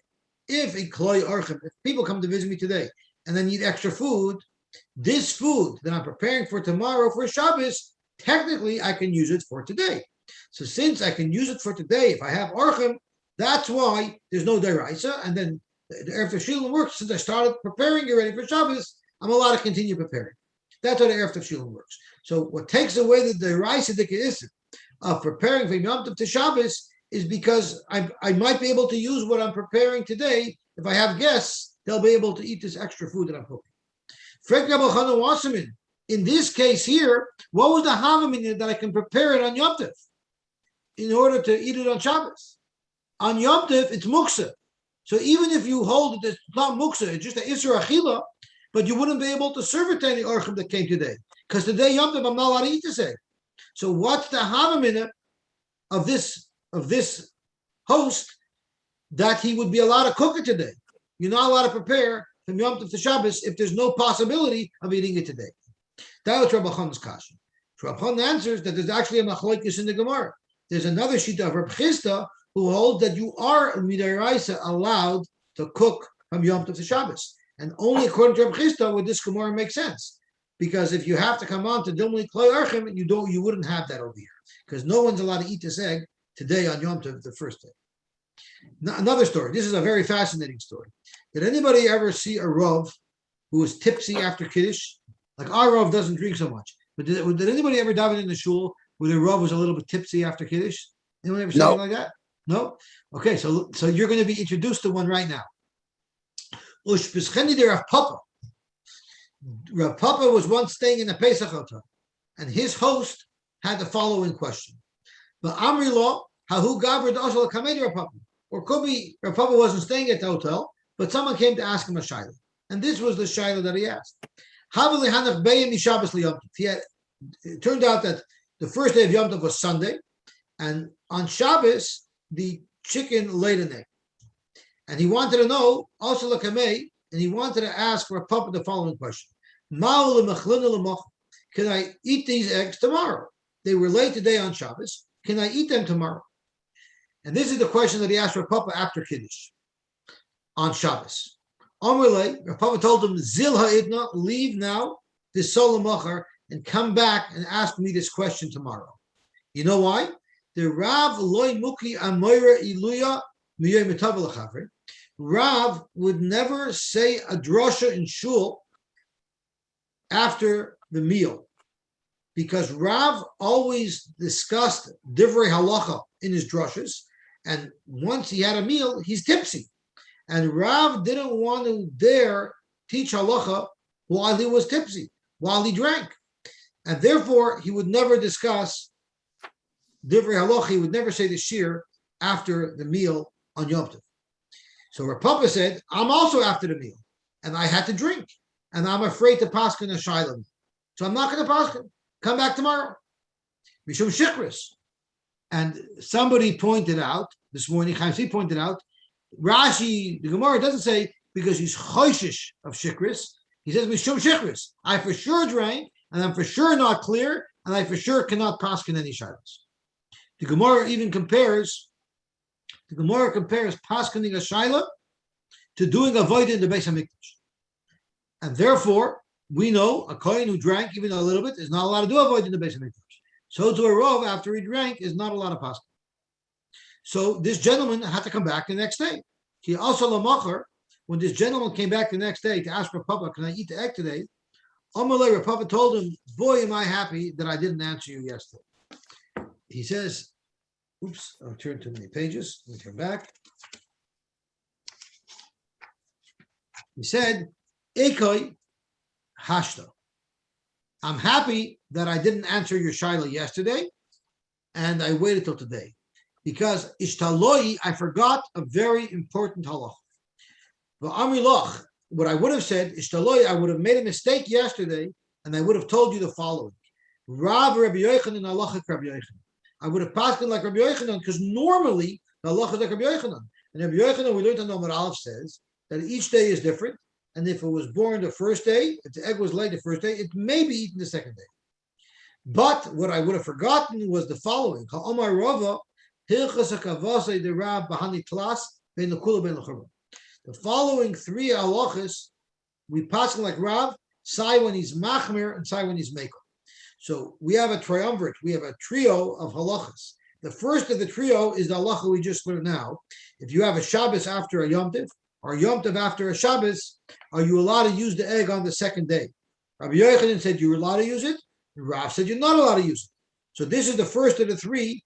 if a Kloi Orchim, if people come to visit me today and they need extra food, this food that I'm preparing for tomorrow for Shabbos, technically I can use it for today. So since I can use it for today, if I have Orchim, that's why there's no Deraisa, and then the Erev Tavshilin works. Since I started preparing you ready for Shabbos, I'm allowed to continue preparing. That's how the Erev Tavshilin works. So what takes away the Deraisa Dikaisim of preparing from Yom Tov to Shabbos is because I might be able to use what I'm preparing today. If I have guests, they'll be able to eat this extra food that I'm cooking. In this case here, what was the havamin that I can prepare it on Yom Tov in order to eat it on Shabbos? On Yom Tov, it's muksa. So even if you hold it, it's not muksa, it's just an isra achila, but you wouldn't be able to serve it to any orchim that came today. Because today Yom Tov, I'm not allowed to eat this egg. So what's the havamin of this host that he would be allowed to cook it today? You're not allowed to prepare from Yom Tov to Shabbos if there's no possibility of eating it today. That was Rabbi Chan's question. Rabbi Chan answers that there's actually a machlokes in the Gemara. There's another shita of Rabbi Chisda who holds that you are midaraisa allowed to cook from Yom Tov to Shabbos, and only according to Rabbi Chisda would this Gemara make sense. Because if you have to come on to Dilmli Kloi Archim, you wouldn't have that over here, because no one's allowed to eat this egg today on Yom Tov, the first day. Now, another story. This is a very fascinating story. Did anybody ever see a Rav who was tipsy after Kiddush? Like our Rav doesn't drink so much, but did anybody ever daven in the shul where the Rav was a little bit tipsy after Kiddush? Anyone ever see anything like that? No? Okay, so you're going to be introduced to one right now. Rav Papa was once staying in a Pesach hotel, and his host had the following question. But Amri Lo, Hahu Gabra Dashal Kamedi Rav Papa. Or could be Rav Papa wasn't staying at the hotel, but someone came to ask him a shayla. And this was the shayla that he asked. It turned out that the first day of Yom Tov was Sunday, and on Shabbos, the chicken laid an egg. And he wanted to know, also and he wanted to ask Rav Papa the following question. Can I eat these eggs tomorrow? They were laid today on Shabbos. Can I eat them tomorrow? And this is the question that he asked Rav Papa after Kiddush on Shabbos. Rav Papa told him, Zil ha'idna, leave now this Solomachar and come back and ask me this question tomorrow. You know why? The Rav loy muki amoira iluya miyay metavel chavre. Rav would never say a drosha in shul after the meal, because Rav always discussed divrei halacha in his droshes, and once he had a meal, he's tipsy. And Rav didn't want to dare teach halacha while he was tipsy, while he drank. And therefore, he would never discuss Divrei Halacha, he would never say the shir after the meal on Yom Tov. So Rav Papa said, I'm also after the meal, and I had to drink, and I'm afraid to paskin a shayla. So I'm not going to paskin. Come back tomorrow. Mishum shikris. And somebody pointed out, this morning, Chaim pointed out, Rashi, the Gemara doesn't say because he's choishish of shikris. He says mishum shikris. I for sure drank, and I'm for sure not clear, and I for sure cannot paskin any shaylas. The Gemara even compares paskening a shayla to doing avodah in the Beis Hamikdash, and therefore we know a kohen who drank even a little bit is not allowed to do avodah in the Beis Hamikdash. So to a rov after he drank is not allowed to pasken. So this gentleman had to come back the next day. He also lamacher, when this gentleman came back the next day to ask Rav Papa, can I eat the egg today? Amalei, Rav Papa told him, boy, am I happy that I didn't answer you yesterday. He says, oops, I'll turn too many pages. Let me turn back. He said, Ekoi hashta. I'm happy that I didn't answer your shaila yesterday, and I waited till today. Because ishtaloi, I forgot a very important halach. V'amrilach, what I would have said, ishtaloi, I would have made a mistake yesterday, and I would have told you the following. Rav Rabbi Yochanan halacha Rabbi Yochanan. I would have passed it like Rabbi Yochanan, because normally the halacha is like Rabbi Yochanan. And Rabbi Yochanan, we learned on Amar Aleph says that each day is different, and if it was born the first day, if the egg was laid the first day, it may be eaten the second day. But what I would have forgotten was the following. The following three halachas, we pass like Rav, sai when he's machmir and sai when he's makel. So we have a triumvirate, we have a trio of halachas. The first of the trio is the halacha we just learned now. If you have a Shabbos after a Yom Tov, or Yom Tov after a Shabbos, are you allowed to use the egg on the second day? Rabbi Yochanan said you're allowed to use it, and Rav said you're not allowed to use it. So this is the first of the three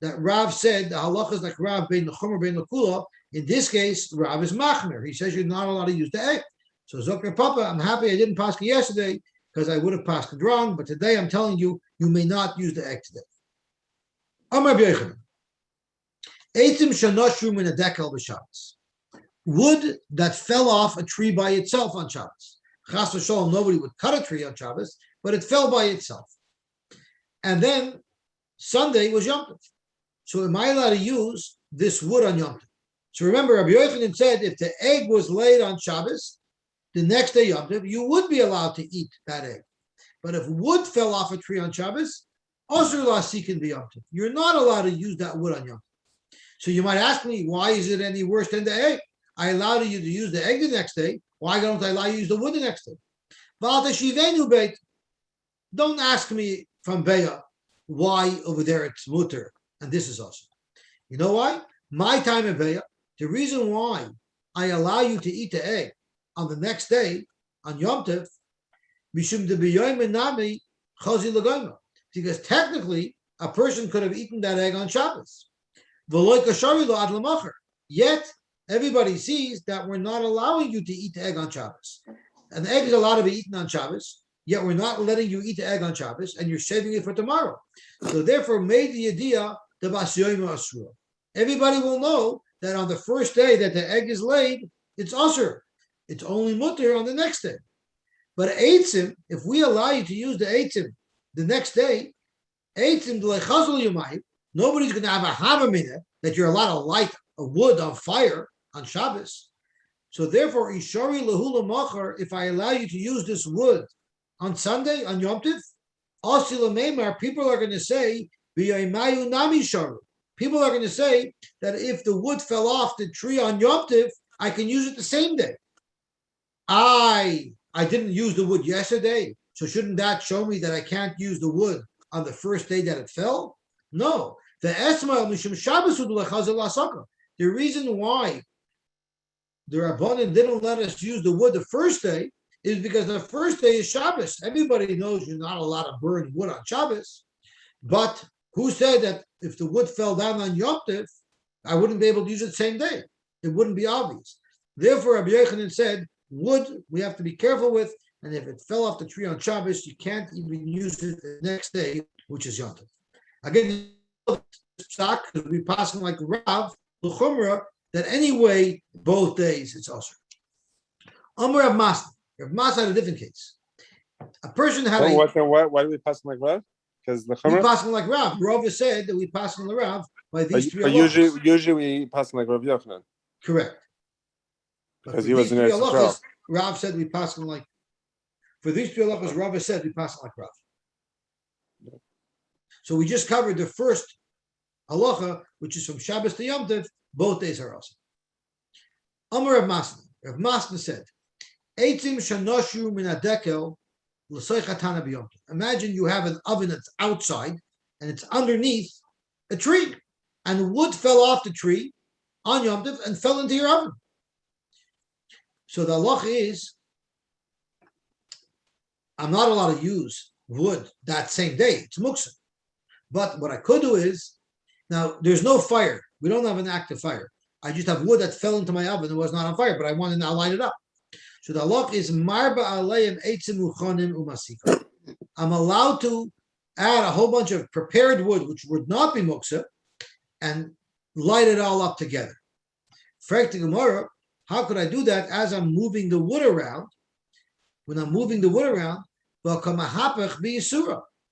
that Rav said, the halacha is like Rav bein l'chumer bein l'kula. In this case, Rav is machmer. He says you're not allowed to use the egg. So Zokher Papa, I'm happy I didn't pass yesterday because I would have passed it wrong, but today I'm telling you, you may not use the egg today. Amar B'Yochanan. Eitzim shanoshru min hadekel b'Shabbos. Wood that fell off a tree by itself on Shabbos. Chas v'sholom, nobody would cut a tree on Shabbos, but it fell by itself. And then Sunday was Yom Tov. So am I allowed to use this wood on Yom Tov? So remember, Rabbi Yochanan said if the egg was laid on Shabbos, the next day Yom Tov, you would be allowed to eat that egg. But if wood fell off a tree on Shabbos, Osur la'asik can be Yom Tov. You're not allowed to use that wood on Yom Tov. So you might ask me, why is it any worse than the egg? I allow you to use the egg the next day. Why don't I allow you to use the wood the next day? Don't ask me from Beya why over there it's mutter and this is awesome. You know why? My time in Beya, the reason why I allow you to eat the egg on the next day on Yom Tov, because technically a person could have eaten that egg on Shabbos. Yet everybody sees that we're not allowing you to eat the egg on Shabbos. An egg is allowed to be eaten on Shabbos, yet we're not letting you eat the egg on Shabbos, and you're saving it for tomorrow. So therefore, made the idea the basyoyim asura. Everybody will know that on the first day that the egg is laid, it's asur. It's only mutter on the next day. But eitzim, if we allow you to use the eitzim the next day, eitzim d'lechazol yumayim, nobody's going to have a hamamina that you're allowed to light a wood on fire on Shabbos. So therefore, ishari lahula machar, if I allow you to use this wood on Sunday, on Yom Tov, asila meimar, people are going to say, v'yaymayu nami sharu. People are going to say that if the wood fell off the tree on Yom Tov, I can use it the same day. I didn't use the wood yesterday, so shouldn't that show me that I can't use the wood on the first day that it fell? No. The esma mishum Shabbos udulechazal asaka. The reason why the Rabbanan didn't let us use the wood the first day is because the first day is Shabbos. Everybody knows you're not allowed to burn wood on Shabbos. But who said that if the wood fell down on Yom Tov, I wouldn't be able to use it the same day? It wouldn't be obvious. Therefore, Rabbi Yochanan said, wood we have to be careful with and if it fell off the tree on Shabbos, you can't even use it the next day, which is Yom Tov. Again, we pass like Rav L'chumra that anyway both days it's also. Amar Rav Masna. Rav Masna had a different case. A person had why do we pass like Rav? Because the we pass like Rav. Rav said that we pass on the Rav by these three. But usually we pass like Rav Yochanan. Correct. Because he was in Eretz. Rav said we pass on like. For these three halachas, Rav said we pass on like Rav. So we just covered the first halacha, which is from Shabbos to Yom Tov. Both days are awesome. Amar Rav Masna. Rav Masna said, "Eitzim shanoshu min hadekel l'soichatana b'Yom Tov." Imagine you have an oven that's outside and it's underneath a tree, and wood fell off the tree on Yom Tov and fell into your oven. So the halacha is, I'm not allowed to use wood that same day. It's muksa. But what I could do is, now there's no fire. We don't have an active fire. I just have wood that fell into my oven and was not on fire, but I want to now light it up. So the halacha is marba aleim eitzim uchonim umasika. I'm allowed to add a whole bunch of prepared wood, which would not be muksa, and light it all up together. Frag the Gemara, how could I do that as I'm moving the wood around? When I'm moving the wood around,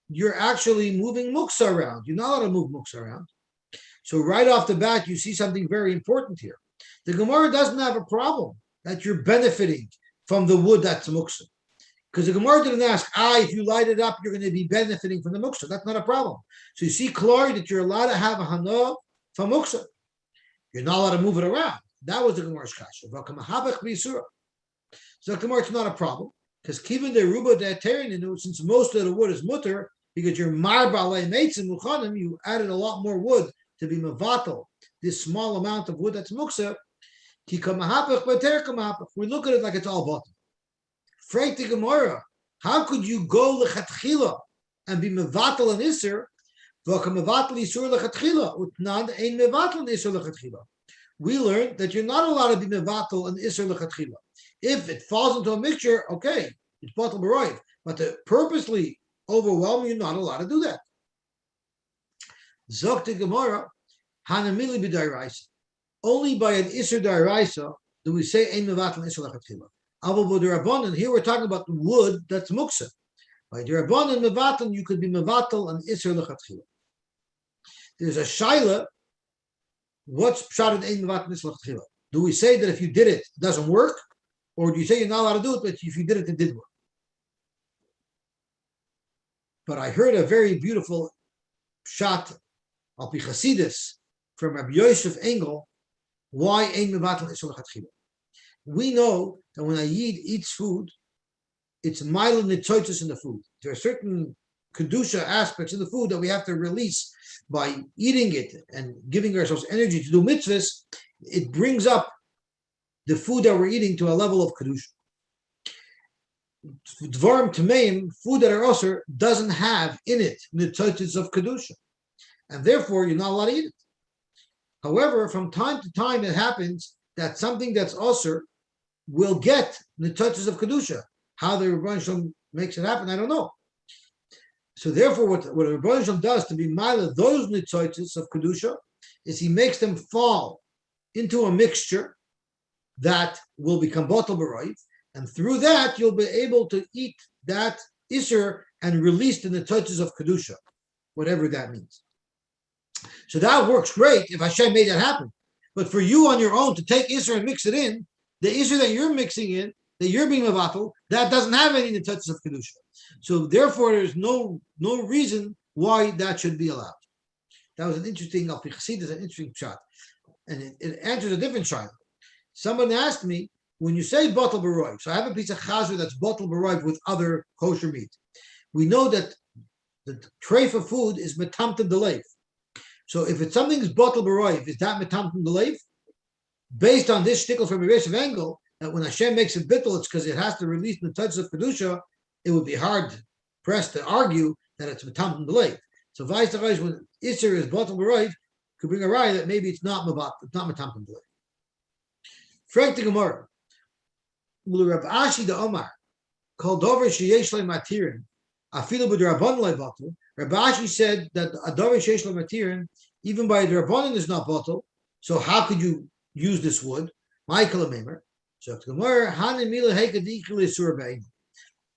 you're actually moving muksa around. You're not allowed to move muksa around. So right off the bat, you see something very important here. The Gemara doesn't have a problem that you're benefiting from the wood that's muksa. Because the Gemara didn't ask, if you light it up, you're going to be benefiting from the muksa. That's not a problem. So you see clearly that you're allowed to have a hana from muksa. You're not allowed to move it around. That was the Gemara's kasha. So the Gemara, it's not a problem. Because kiven de ruba de terin, since most of the wood is mutter, because you're marbalei meitzim muchanim, you added a lot more wood to be mevatel, this small amount of wood that's muksa. We look at it like it's all bottom. Freit the Gemara, how could you go lechatchila and be mevatel and iser? We learned that you're not allowed to be mevatel and iser lechatchila. If it falls into a mixture, okay, it's batal b'roiv. But to purposely overwhelm, you're not allowed to do that. Zok Gemara, hanamili b'dayraisa. Only by an iser dayraisa do we say ein mevatel iser lechatchila. Avol b'derabbanan, here we're talking about the wood that's muksa. By derabbanan mevatel, you could be mevatel and iser lechatchila. There's a shaila. What's pshat in ein mevatel iser lechatchila? Do we say that if you did it, it doesn't work? Or do you say you're not allowed to do it, but if you did it, it did work? But I heard a very beautiful shot al pi Chasidus from Rabbi Yosef Engel. Why ein mevatel isur lechatchila? We know that when a yid eats food, it's mile nitzoitus in the food. There are certain kedusha aspects of the food that we have to release by eating it and giving ourselves energy to do mitzvahs. It brings up the food that we're eating to a level of kedusha. Dvarim tameim, food that are osir, doesn't have in it nitzotis of kedusha, and therefore you're not allowed to eat it. However, from time to time it happens that something that's osir will get nitzotis of kedusha. How the Rebbeinu Shalom makes it happen, I don't know. So therefore, what the Rebbeinu Shalom does to be mila those nitzotis of kedusha is he makes them fall into a mixture that will become batal b'roiv, and through that you'll be able to eat that iser and release the nitzotis of kedusha, whatever that means. So that works great if Hashem made that happen. But for you on your own to take iser and mix it in, the iser that you're mixing in, that you're being mevatel, that doesn't have any nitzotis of kedusha. So therefore, there's no reason why that should be allowed. That was an interesting al pi Chasidus, an interesting shot, and it answers a different shot. Someone asked me, when you say batal b'roiv, so I have a piece of chazer that's batal b'roiv with other kosher meat. We know that the treif of food is metamtim deleif. So if it's something's batal b'roiv, is that metamtim deleif? Based on this shtickle from Yosef Engel, that when Hashem makes a bittul, it's because it has to release the touch of kedusha. It would be hard pressed to argue that it's metamtim deleif. So vice versa, when iser is batal b'roiv, could bring a raya that maybe it's not metamtim deleif. Frank the Gemara, Rav Ashi the Omar, called over sheyesh le matirin. Afilu b'derabon le batel. Rabbi Ashi said that a dover sheyesh le matirin, even by derabon is not batel. So how could you use this wood? Michael Amemer. So the Gemara hanin mila hekadikli sur bein.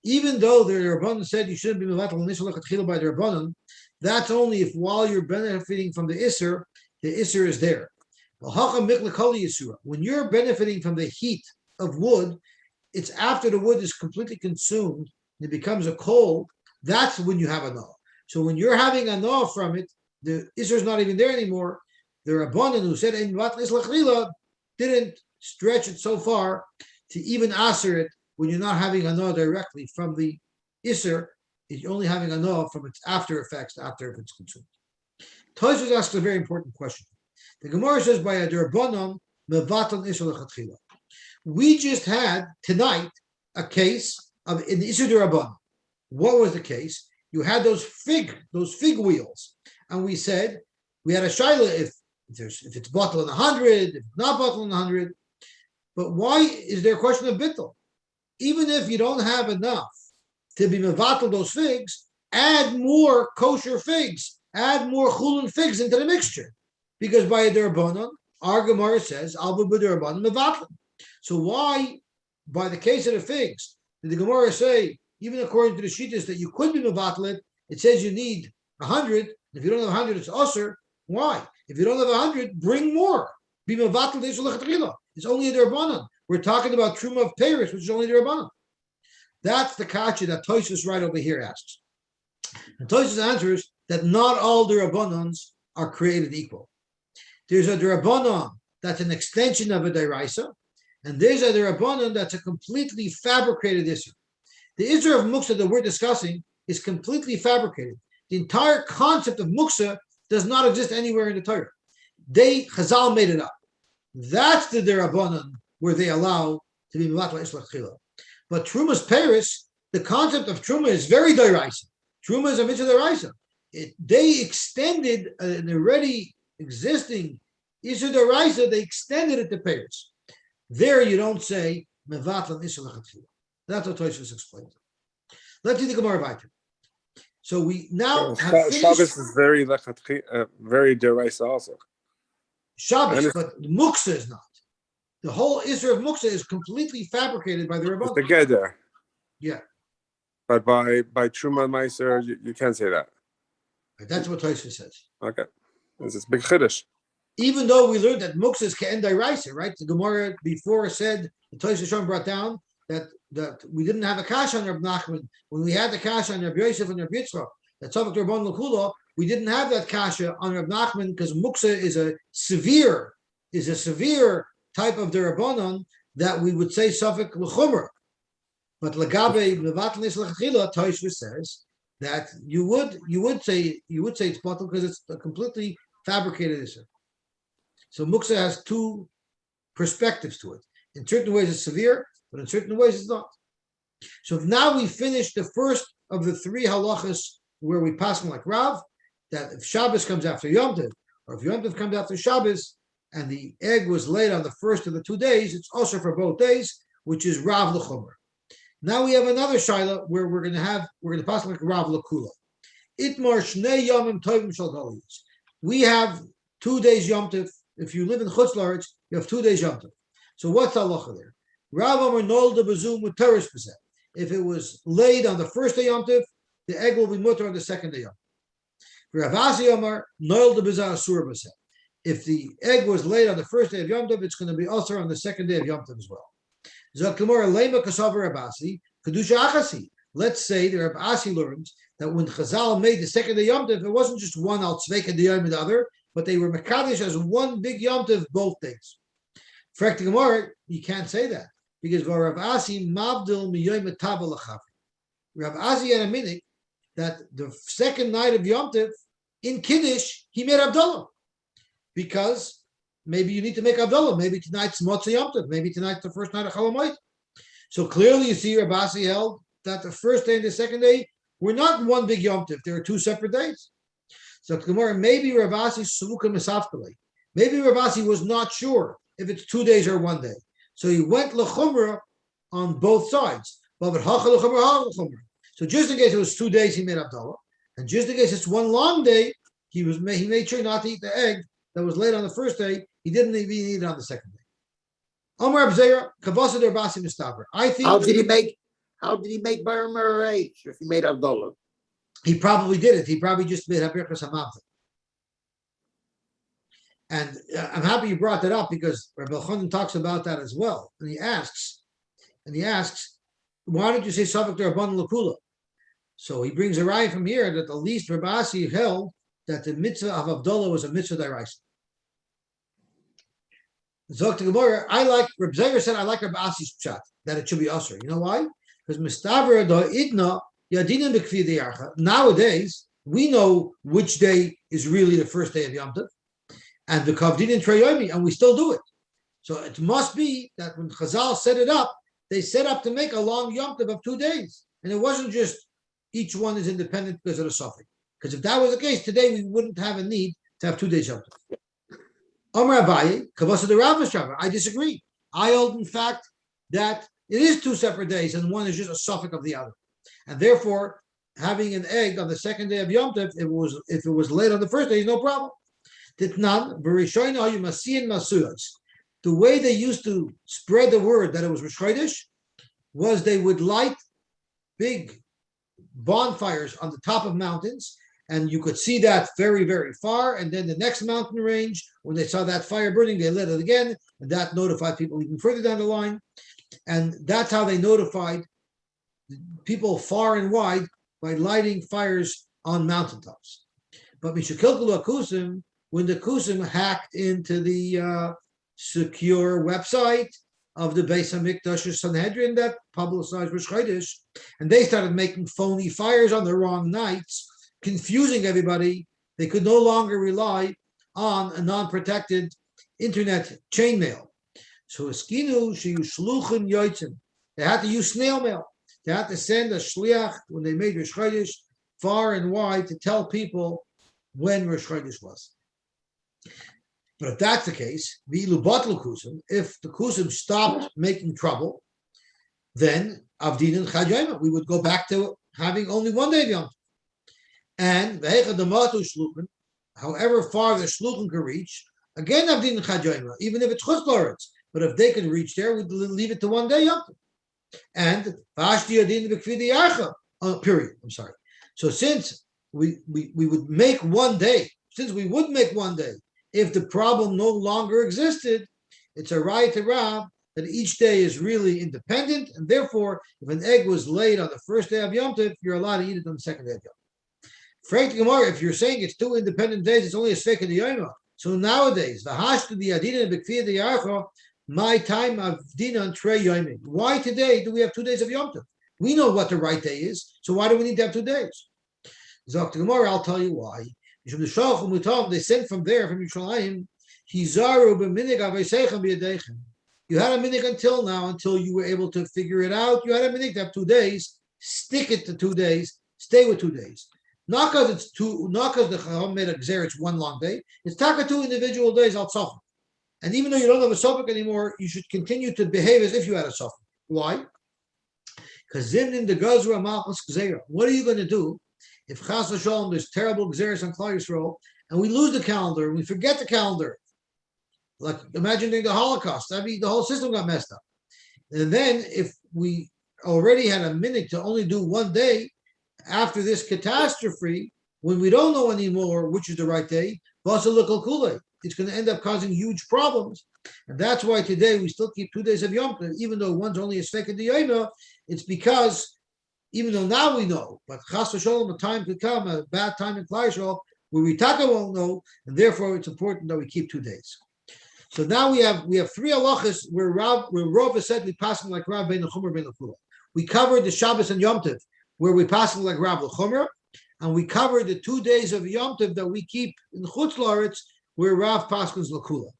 Even though the Rabbanan said you shouldn't be mevatel nisal lechatchila by the Rabbanan, that's only if while you're benefiting from the Isser is there. When you're benefiting from the heat of wood, it's after the wood is completely consumed, it becomes a coal, that's when you have a no. So when you're having a no from it, the Isser is not even there anymore. The Rabbanan who said didn't stretch it so far to even answer it when you're not having a no directly from the Isser, you're only having a no from its after effects after it's consumed. Tosfos asks a very important question. The Gemara says by a derabbanon mevatel Isser lechatchila. We just had tonight a case of in the Isser derabbanon. What was the case? You had those fig wheels, and we said we had a shaila if it's bottle in 100, if it's not bottle in 100. But why is there a question of bittul? Even if you don't have enough to be mevatel those figs, add more kosher figs, add more chulun figs into the mixture. Because by a derabbanon, our Gemara says, albu b'derabbanon mevatel. So why, by the case of the figs, did the Gemara say, even according to the Shittas, that you could be mevatel it says you need 100. If you don't have 100, it's usher. Why? If you don't have 100, bring more. Be mevatel d'isur lechatchila. It's only a derabbanon. We're talking about truma of Paris, which is only derabbanon. That's the kasha that Tosfos right over here asks. And Tosfos answers that not all derabbanons are created equal. There's a derabbanon that's an extension of a deraisa, and there's a derabbanon that's a completely fabricated issur. The issur of muksa that we're discussing is completely fabricated. The entire concept of muksa does not exist anywhere in the Torah. Chazal made it up. That's the derabbanon where they allow to be mevatel Isur lechatchila. But Truma's Paris, the concept of Truma is very deraisa. Truma is a mitzvah deraisa. They extended an already existing Isur deraisa, they extended it to Paris. There you don't say mevatel Isur lechatchila. That's what Tosfos explained. Let's see the Gemara weiter. So we now have finished. Shabbos is very very deraisa also. Shabbos, but Muksa is not. The whole Isser of Muksa is completely fabricated by the Rabbanon. The Geder. Yeah. But by Truma Meiser, you can't say that. That's what Tosfos says. Okay. This is big chiddush. Even though we learned that Muksa is Ke'en Dairaisa, right? The Gemara before said, the Tosfos brought down that we didn't have a kasha on Reb Nachman. When we had the kasha on Reb Yosef and Reb Yitzchak, that Tzavak Rabban L'Kula, we didn't have that kasha on Reb Nachman because Muksa is a severe type of derabbanon that we would say Safek L'Chumra. But Lagabe Mevatel Isur lechatchila, Tosfos says that you would say it's bottle because it's a completely fabricated issur. So Muksa has two perspectives to it. In certain ways it's severe, but in certain ways it's not. So now we finished the first of the three halachas where we pass them like Rav, that if Shabbos comes after Yom Tov, or if Yom Tov comes after Shabbos, and the egg was laid on the first of the 2 days, it's also for both days, which is Rav L'Chomer. Now we have another shaila where we're going to pass like Rav L'Kula. Itmar Shnei Yomim Tovim Shal Galiyos. We have 2 days Yom Tov. If you live in Chutz La'aretz, you have 2 days Yom Tov. So what's the halacha there? Rav Amar Nolda Bazum with Teres B'zeh. If it was laid on the first day Yom Tov, the egg will be mutter on the second day Yom Tov. Rav Asi Amar Nolda B'zeh Asur B'zeh. If the egg was laid on the first day of Yom Tov, it's going to be also on the second day of Yom Tov as well. Zakamora Lema Kasavar Rabasi, Kedusha Achasi. Let's say the Rav Asi learns that when Chazal made the second day Yom Tov, it wasn't just one Al Tzveik and the Yom the other, but they were Mekadesh as one big Yom Tov both days. For the Gemara, you can't say that because Rav Asi Mavdil Miyom Etava L'Chavi. Rav Asi had a minute that the second night of Yom Tov in Kiddush he made Abdullah. Because maybe you need to make Abdullah. Maybe tonight's Motzei Yom Tov. Maybe tonight's the first night of Cholamoid. So clearly you see Rabasi held that the first day and the second day were not one big Yom Tov. There are 2 separate days. So Gemara, maybe Rabasi Suluka Misafkale. Maybe Rabasi was not sure if it's 2 days or 1 day. So he went L'Chumra on both sides. So just in case it was 2 days, he made Abdullah, and just in case it's one long day, he made sure not to eat the egg that was laid on the first day. He didn't even eat it on the second day. Omar Abzeira, Kavasa Derbasi Mustaber. I think. How did he make Bar Merah if he made Abdullah? He probably did it. He probably just made Habirchas Hamamta. And I'm happy you brought that up because Rabbi Elchanan talks about that as well. And he asks, why don't you say Savak Darban Lakula? So he brings a raya from here that the least Rabbi Asi held that the mitzvah of Abdullah was a mitzvah deraisa. Zok to Gemara, Reb Zeger said, I like Rabbi Asi's pshat, that it should be usher. You know why? Because Mistavra do idna yadinim b'kfi deyarcha. Nowadays, we know which day is really the first day of Yom Tov, and the kavdin treyomi, and we still do it. So it must be that when Chazal set it up, they set up to make a long Yom Tov of 2 days, and it wasn't just each one is independent because of the suffix. Because if that was the case, today we wouldn't have a need to have 2 days Yom Tov. Amar Abaye, Kavasa de Rav Shava. I disagree. I hold, in fact, that it is 2 separate days, and one is just a suffix of the other. And therefore, having an egg on the second day of Yom Tov, if it was late on the first day, is no problem. Titnan, the way they used to spread the word that it was Rosh Chodesh was they would light big bonfires on the top of mountains, and you could see that very, very far. And then the next mountain range, when they saw that fire burning, they lit it again, and that notified people even further down the line. And that's how they notified people far and wide, by lighting fires on mountaintops. But Mishakilkulu Akusim, when the Kusim hacked into the secure website of the Beis HaMikdash Sanhedrin that publicized Rosh Chodesh, and they started making phony fires on the wrong nights, confusing everybody, they could no longer rely on a non-protected internet chainmail. So Eskinu Sheyushluchin Yoitzim, they had to use snail mail. They had to send a shliach when they made Rosh Chodesh far and wide to tell people when Rosh Chodesh was. But if that's the case, if the Kusim stopped making trouble, then Avdin and Chajayma, we would go back to having only 1 day of Yom Tov. And however far the Shluchim can reach, again Avdin and Chajayma, even if it's Chutz La'aretz, but if they can reach there, we'd leave it to 1 day Yom Tov. And period. I'm sorry. So since we would make 1 day, if the problem no longer existed, it's a right to Rav that each day is really independent, and therefore, if an egg was laid on the first day of Yom Tov, you're allowed to eat it on the second day of Yom Tov. Frank Gemara, if you're saying it's 2 independent days, it's only a Sveika D'Yoma. So nowadays, the Hashtu the Adina B'Kfiyah D'Yarcha, my time of Dina Trey Yomi. Why today do we have 2 days of Yom Tov? We know what the right day is, so why do we need to have 2 days? Zok Gemara, I'll tell you why. They sent from there, from Yerushalayim, you had a minig until now, until you were able to figure it out. You had a minig to have 2 days, stick it to 2 days, stay with 2 days. Not because the Chacham made a gzer, it's 1 long day. It's taka 2 individual days al tzafik. And even though you don't have a tzafik anymore, you should continue to behave as if you had a tzafik. Why? Because zimnin the gazra malchus gzera. What are you going to do if Chas v'Shalom there's terrible gzeres on Klal Yisrael and we lose the calendar and we forget the calendar? Like imagine during the Holocaust, the whole system got messed up. And then if we already had a minute to only do 1 day after this catastrophe, when we don't know anymore which is the right day, it's going to end up causing huge problems. And that's why today we still keep 2 days of Yom Tov, even though one's only a Sveika D'Yoma. It's because even though now we know, but Chas v'Shalom, a time could come, a bad time in Klal Yisrael, where we taka won't know, and therefore it's important that we keep 2 days. So now we have 3 halachas where Rav has said we pass them like Rav ben L'Chumra ben L'Kula. We covered the Shabbos and Yom Tov where we pass them like Rav L'Chumra, and we covered the 2 days of Yom Tov that we keep in Chutz La'aretz where Rav Paskins L'Kula.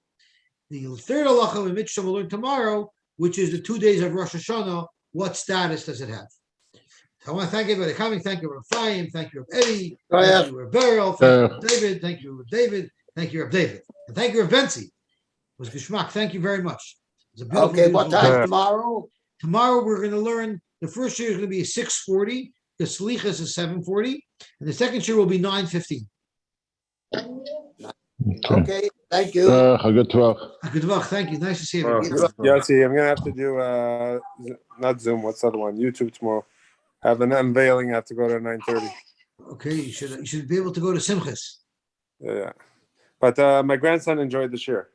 The third halacha we mitzvah will learn tomorrow, which is the 2 days of Rosh Hashanah. What status does it have? So I want to thank everybody for coming. Thank you, Rav Chaim. Thank you, Rav Eddie. Thank you, Rav Beryl. Thank you, Rav David. Thank you, Rav David. Thank you, Rav David. And thank you, Rav Benzi. It was Geshmak. Thank you very much. It was a beautiful Okay, what time tomorrow? Tomorrow we're going to learn The first year is going to be 640. The Slichas is 740, and the second year will be 915. Okay, thank you. Good talk. Good luck. Thank you. Nice to see Well, you. yeah, see, I'm gonna have to do not Zoom. What's the other one? YouTube tomorrow. Have an unveiling. I have to go to 9:30. Okay, you should be able to go to Simchas. Yeah, but my grandson enjoyed the share.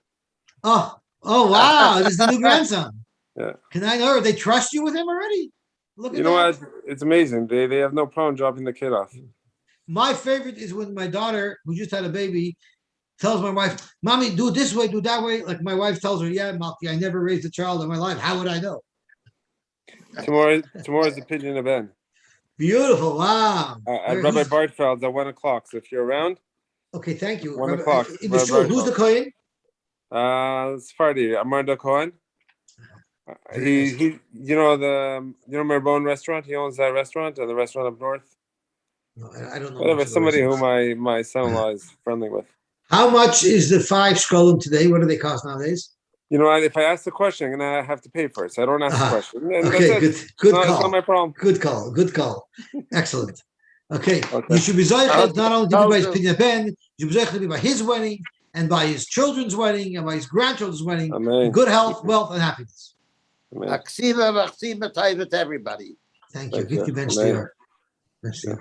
Oh wow! This is the new grandson. Yeah. Can I know? They trust you with him already? Look at You know that. what? It's amazing. They have no problem dropping the kid off. My favorite is when my daughter, who just had a baby, tells my wife, "Mommy, do it this way, do it that way." Like my wife tells her, "Yeah, Malki, I never raised a child in my life. How would I know?" Tomorrow is the pigeon event. Beautiful. Wow. At Rabbi Bartfeld's at 1:00. So if you're around, Okay, thank you. 1:00. In the shul, who's the Kohen? Sephardi, Amar Cohen. He you know Merbon restaurant. He owns that restaurant and the restaurant up north. No, I don't know. Whatever. Somebody who my son-in-law is friendly with. How much is the 5 shkolim today? What do they cost nowadays? You know what? If I ask the question, I'm gonna have to pay for it. So I don't ask the question. And Okay, good call. It's not my problem. Good call. Excellent. Okay. You should be zoichet not only to be by his pidyon ben, you should be zoichet to be by his wedding and by his children's wedding and by his grandchildren's wedding. Amen. Good health, wealth, and happiness. Aksiva, Taiva to everybody. Thank you. Thank you. Get you bench Amen. there. Bench there.